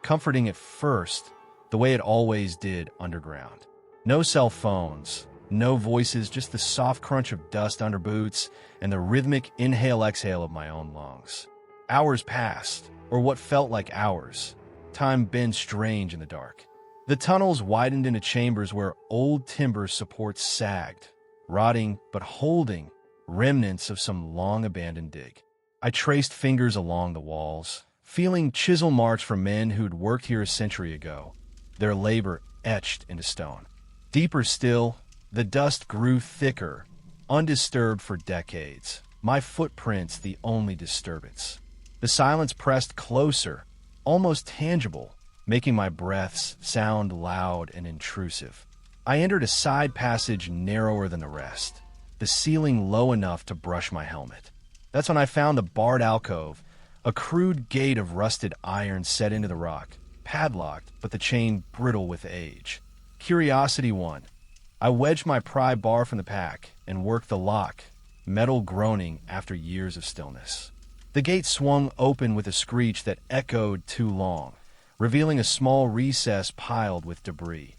comforting at first, the way it always did underground. No cell phones, no voices, just the soft crunch of dust under boots and the rhythmic inhale-exhale of my own lungs. Hours passed, or what felt like hours. Time bent strange in the dark. The tunnels widened into chambers where old timber supports sagged, rotting but holding remnants of some long-abandoned dig. I traced fingers along the walls, feeling chisel marks from men who'd worked here a century ago, their labor etched into stone. Deeper still, the dust grew thicker, undisturbed for decades, my footprints the only disturbance. The silence pressed closer, almost tangible, making my breaths sound loud and intrusive. I entered a side passage narrower than the rest, the ceiling low enough to brush my helmet. That's when I found a barred alcove, a crude gate of rusted iron set into the rock, padlocked, but the chain brittle with age. Curiosity won. I wedged my pry bar from the pack and worked the lock, metal groaning after years of stillness. The gate swung open with a screech that echoed too long, revealing a small recess piled with debris.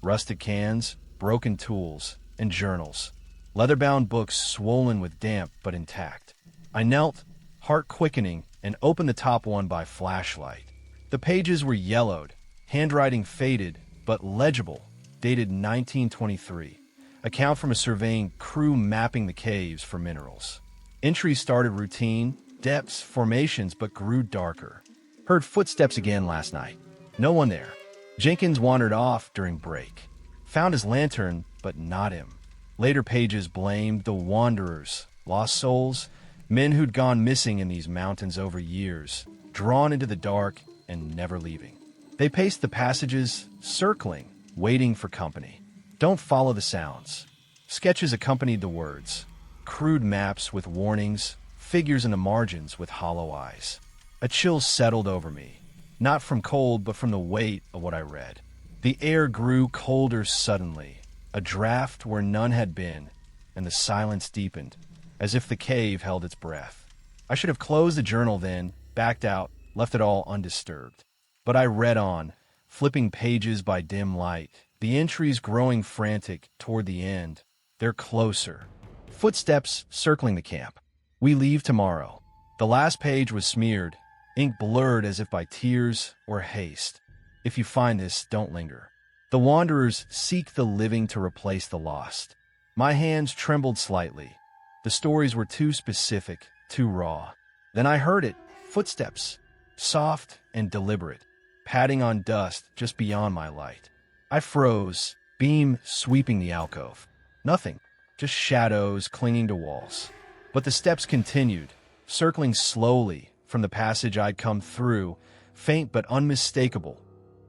Rusted cans, broken tools, and journals. Leather-bound books swollen with damp but intact. I knelt, heart quickening, and opened the top one by flashlight. The pages were yellowed, handwriting faded but legible, dated 1923. Account from a surveying crew mapping the caves for minerals. Entries started routine, depths, formations, but grew darker. Heard footsteps again last night. No one there. Jenkins wandered off during break. Found his lantern, but not him. Later pages blamed the wanderers, lost souls, men who'd gone missing in these mountains over years, drawn into the dark and never leaving. They paced the passages, circling, waiting for company. Don't follow the sounds. Sketches accompanied the words. Crude maps with warnings, figures in the margins with hollow eyes. A chill settled over me, not from cold but from the weight of what I read. The air grew colder suddenly, a draft where none had been, and the silence deepened, as if the cave held its breath. I should have closed the journal then, backed out, left it all undisturbed. But I read on, flipping pages by dim light, the entries growing frantic toward the end. They're closer. Footsteps circling the camp. We leave tomorrow. The last page was smeared, ink blurred as if by tears or haste. If you find this, don't linger. The wanderers seek the living to replace the lost. My hands trembled slightly. The stories were too specific, too raw. Then I heard it, footsteps, soft and deliberate, padding on dust just beyond my light. I froze, beam sweeping the alcove. Nothing, just shadows clinging to walls. But the steps continued, circling slowly from the passage I'd come through, faint but unmistakable,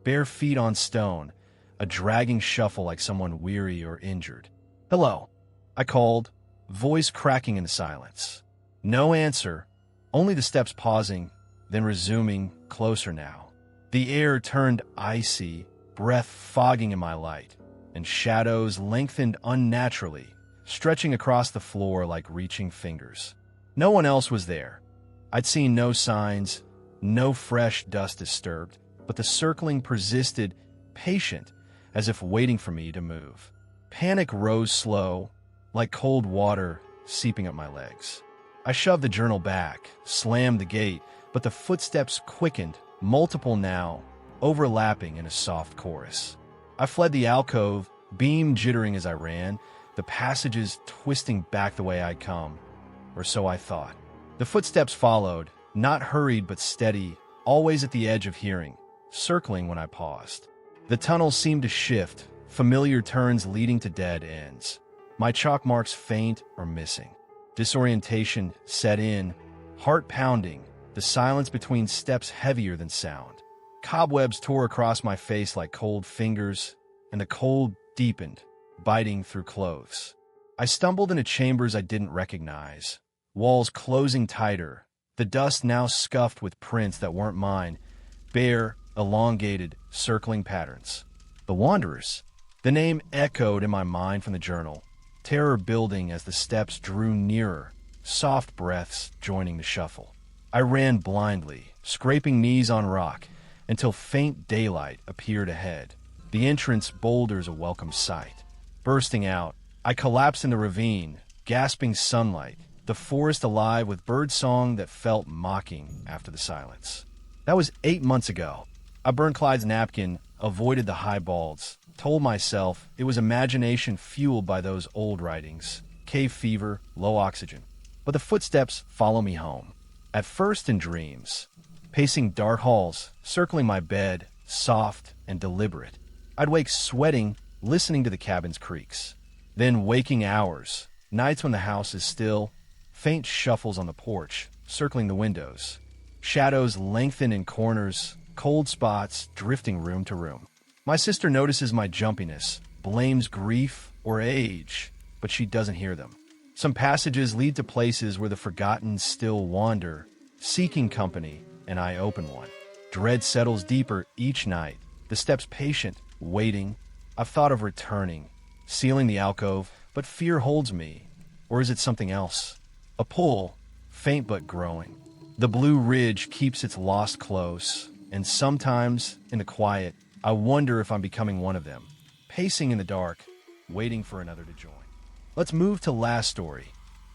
bare feet on stone, a dragging shuffle like someone weary or injured. "Hello," I called, voice cracking in the silence. No answer, only the steps pausing, then resuming, closer now. The air turned icy, breath fogging in my light, and shadows lengthened unnaturally, stretching across the floor like reaching fingers. No one else was there. I'd seen no signs, no fresh dust disturbed, but the circling persisted, patient, as if waiting for me to move. Panic rose slow, like cold water seeping up my legs. I shoved the journal back, slammed the gate, but the footsteps quickened, multiple now, overlapping in a soft chorus. I fled the alcove, beam jittering as I ran, the passages twisting back the way I'd come, or so I thought. The footsteps followed, not hurried but steady, always at the edge of hearing, circling when I paused. The tunnel seemed to shift, familiar turns leading to dead ends. My chalk marks faint or missing. Disorientation set in, heart pounding, the silence between steps heavier than sound. Cobwebs tore across my face like cold fingers, and the cold deepened, biting through clothes. I stumbled into chambers I didn't recognize, walls closing tighter, the dust now scuffed with prints that weren't mine, bare, elongated, circling patterns. The Wanderers. The name echoed in my mind from the journal, terror building as the steps drew nearer, soft breaths joining the shuffle. I ran blindly, scraping knees on rock, until faint daylight appeared ahead, the entrance boulders a welcome sight. Bursting out, I collapsed in the ravine, gasping sunlight, the forest alive with birdsong that felt mocking after the silence. That was 8 months ago. I burned Clyde's napkin, avoided the highballs, told myself it was imagination fueled by those old writings, cave fever, low oxygen. But the footsteps follow me home, at first in dreams, pacing dark halls, circling my bed, soft and deliberate. I'd wake sweating, listening to the cabin's creaks. Then waking hours, nights when the house is still, faint shuffles on the porch, circling the windows. Shadows lengthen in corners, cold spots drifting room to room. My sister notices my jumpiness, blames grief or age, but she doesn't hear them. Some passages lead to places where the forgotten still wander, seeking company, and I open one. Dread settles deeper each night, the steps patient, waiting. I've thought of returning, sealing the alcove, but fear holds me. Or is it something else? A pull, faint but growing. The blue ridge keeps its lost close, and sometimes, in the quiet, I wonder if I'm becoming one of them, pacing in the dark, waiting for another to join. Let's move to last story.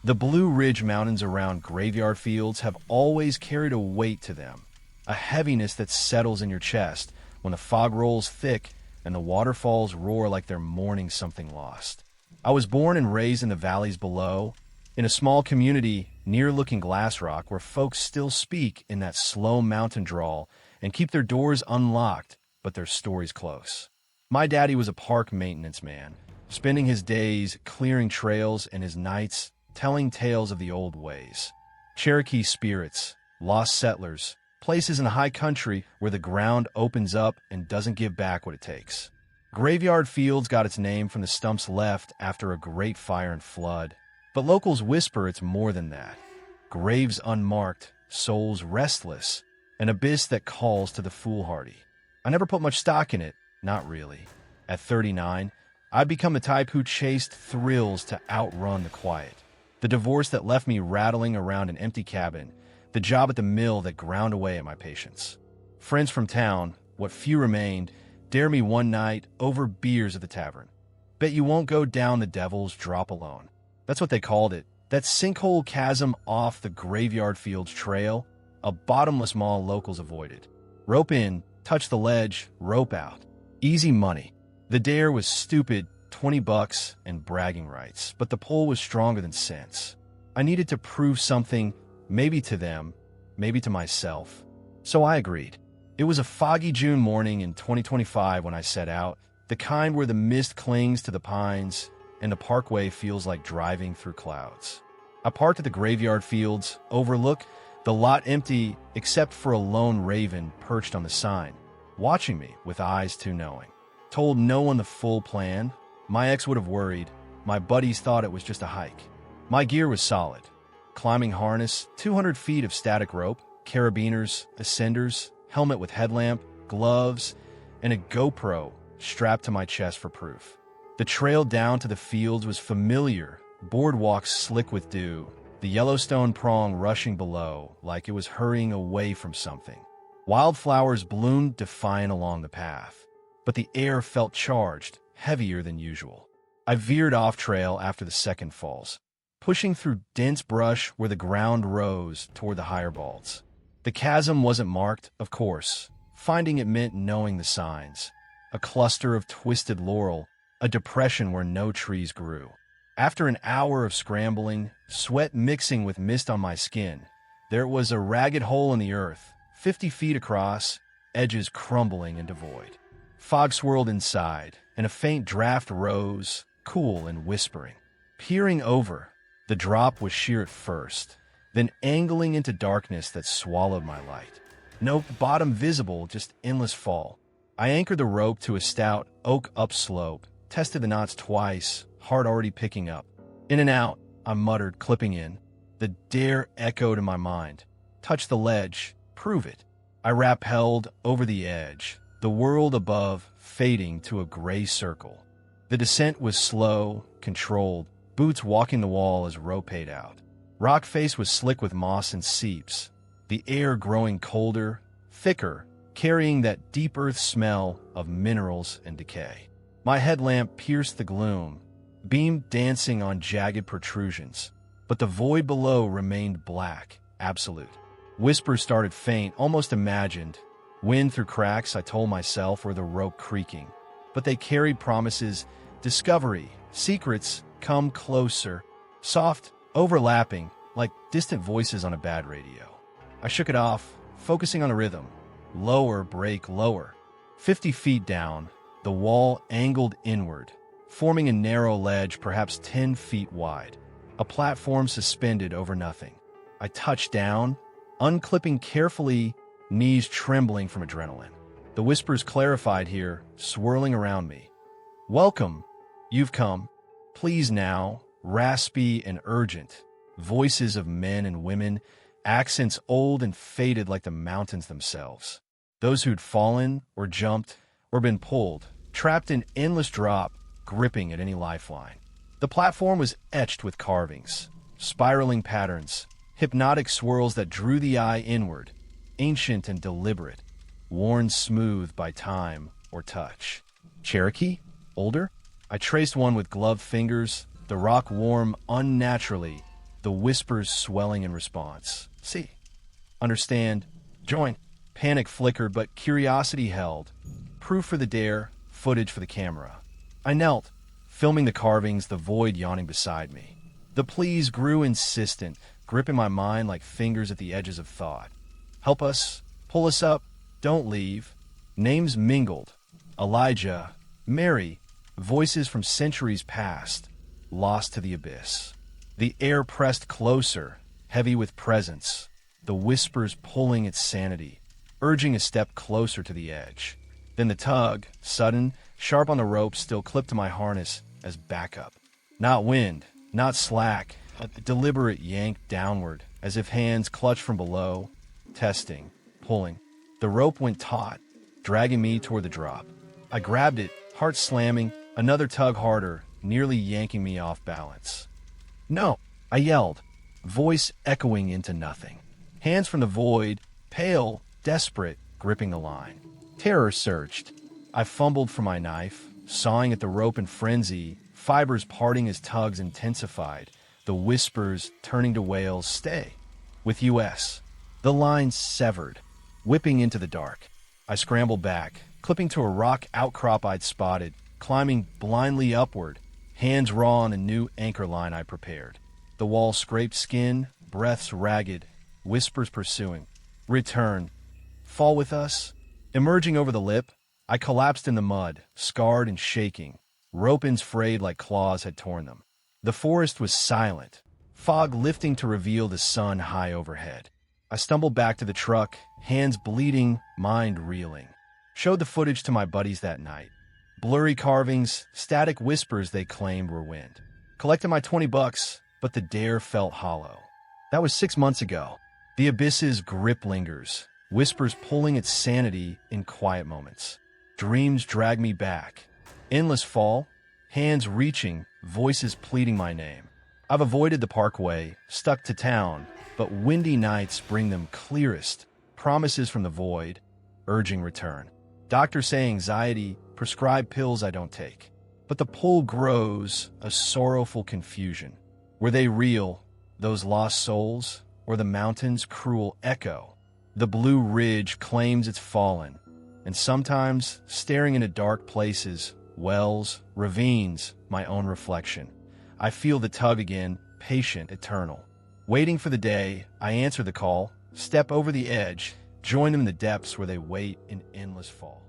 The Blue Ridge Mountains around graveyard fields have always carried a weight to them, a heaviness that settles in your chest when the fog rolls thick and the waterfalls roar like they're mourning something lost. I was born and raised in the valleys below, in a small community near Looking Glass Rock where folks still speak in that slow mountain drawl and keep their doors unlocked, but their stories close. My daddy was a park maintenance man, spending his days clearing trails and his nights telling tales of the old ways. Cherokee spirits, lost settlers, places in the high country where the ground opens up and doesn't give back what it takes. Graveyard Fields got its name from the stumps left after a great fire and flood, but locals whisper it's more than that. Graves unmarked, souls restless, an abyss that calls to the foolhardy. I never put much stock in it, not really. At 39, I'd become the type who chased thrills to outrun the quiet. The divorce that left me rattling around an empty cabin, the job at the mill that ground away at my patience. Friends from town, what few remained, dare me one night over beers at the tavern. Bet you won't go down the devil's drop alone. That's what they called it, That sinkhole chasm off the Graveyard Fields trail, a bottomless mall locals avoided. Rope in, touch the ledge, rope out. Easy money. The dare was stupid, $20 and bragging rights, but the pull was stronger than sense. I needed to prove something, maybe to them, maybe to myself. So I agreed. It was a foggy June morning in 2025 when I set out, the kind where the mist clings to the pines and the parkway feels like driving through clouds. I parked at the Graveyard Fields, overlook, the lot empty except for a lone raven perched on the sign, watching me with eyes too knowing. Told no one the full plan. My ex would have worried. My buddies thought it was just a hike. My gear was solid. Climbing harness, 200 feet of static rope, carabiners, ascenders, helmet with headlamp, gloves, and a GoPro strapped to my chest for proof. The trail down to the fields was familiar, boardwalks slick with dew, the Yellowstone prong rushing below like it was hurrying away from something. Wildflowers bloomed defiant along the path, but the air felt charged, heavier than usual. I veered off trail after the second falls, pushing through dense brush where the ground rose toward the higher balds. The chasm wasn't marked, of course. Finding it meant knowing the signs. A cluster of twisted laurel, a depression where no trees grew. After an hour of scrambling, sweat mixing with mist on my skin, there was a ragged hole in the earth, 50 feet across, edges crumbling into void. Fog swirled inside, and a faint draft rose, cool and whispering. Peering over, the drop was sheer at first, then angling into darkness that swallowed my light. No bottom visible, just endless fall. I anchored the rope to a stout oak upslope, tested the knots twice, heart already picking up. In and out, I muttered, clipping in. The dare echoed in my mind. Touch the ledge, prove it. I rappelled over the edge, the world above fading to a gray circle. The descent was slow, controlled, boots walking the wall as rope paid out. Rock face was slick with moss and seeps, the air growing colder, thicker, carrying that deep earth smell of minerals and decay. My headlamp pierced the gloom, beam dancing on jagged protrusions, but the void below remained black, absolute. Whispers started faint, almost imagined. Wind through cracks, I told myself, or the rope creaking. But they carried promises, discovery, secrets, come closer, soft, overlapping, like distant voices on a bad radio. I shook it off, focusing on the rhythm. Lower, break, lower. 50 feet down, the wall angled inward, forming a narrow ledge perhaps 10 feet wide, a platform suspended over nothing. I touched down, unclipping carefully, knees trembling from adrenaline. The whispers clarified here, swirling around me. Welcome, you've come. Please now, raspy and urgent. Voices of men and women, accents old and faded like the mountains themselves. Those who'd fallen or jumped or been pulled, trapped in endless drop, gripping at any lifeline. The platform was etched with carvings, spiraling patterns, hypnotic swirls that drew the eye inward, ancient and deliberate, worn smooth by time or touch. Cherokee? Older? I traced one with gloved fingers, the rock warm unnaturally, the whispers swelling in response. See, understand, join. Panic flickered, but curiosity held. Proof for the dare, footage for the camera. I knelt, filming the carvings, the void yawning beside me. The pleas grew insistent, gripping my mind like fingers at the edges of thought. Help us, pull us up, don't leave. Names mingled. Elijah, Mary, voices from centuries past, lost to the abyss. The air pressed closer, heavy with presence, the whispers pulling its sanity, urging a step closer to the edge. Then the tug, sudden, sharp on the rope, still clipped to my harness as backup. Not wind, not slack, a deliberate yank downward, as if hands clutched from below, testing, pulling. The rope went taut, dragging me toward the drop. I grabbed it, heart slamming, another tug harder, nearly yanking me off balance. No, I yelled, voice echoing into nothing. Hands from the void, pale, desperate, gripping the line. Terror surged. I fumbled for my knife, sawing at the rope in frenzy, fibers parting as tugs intensified, the whispers turning to wails, "Stay." With US, the line severed, whipping into the dark. I scrambled back, clipping to a rock outcrop I'd spotted, climbing blindly upward, hands raw on a new anchor line I prepared. The wall scraped skin, breaths ragged, whispers pursuing. "Return. Fall with us." Emerging over the lip, I collapsed in the mud, scarred and shaking. Rope ends frayed like claws had torn them. The forest was silent, fog lifting to reveal the sun high overhead. I stumbled back to the truck, hands bleeding, mind reeling. Showed the footage to my buddies that night. Blurry carvings, static whispers they claimed were wind. Collected my $20, but the dare felt hollow. That was 6 months ago. The abyss's grip lingers, whispers pulling its sanity in quiet moments. Dreams drag me back. Endless fall, hands reaching, voices pleading my name. I've avoided the parkway, stuck to town, but windy nights bring them clearest. Promises from the void, urging return. Doctors say anxiety, prescribe pills I don't take. But the pull grows, a sorrowful confusion. Were they real, those lost souls, or the mountain's cruel echo? The Blue Ridge claims it's fallen, and sometimes, staring into dark places, wells, ravines, my own reflection, I feel the tug again, patient, eternal. Waiting for the day, I answer the call, step over the edge, join them in the depths where they wait in endless fall.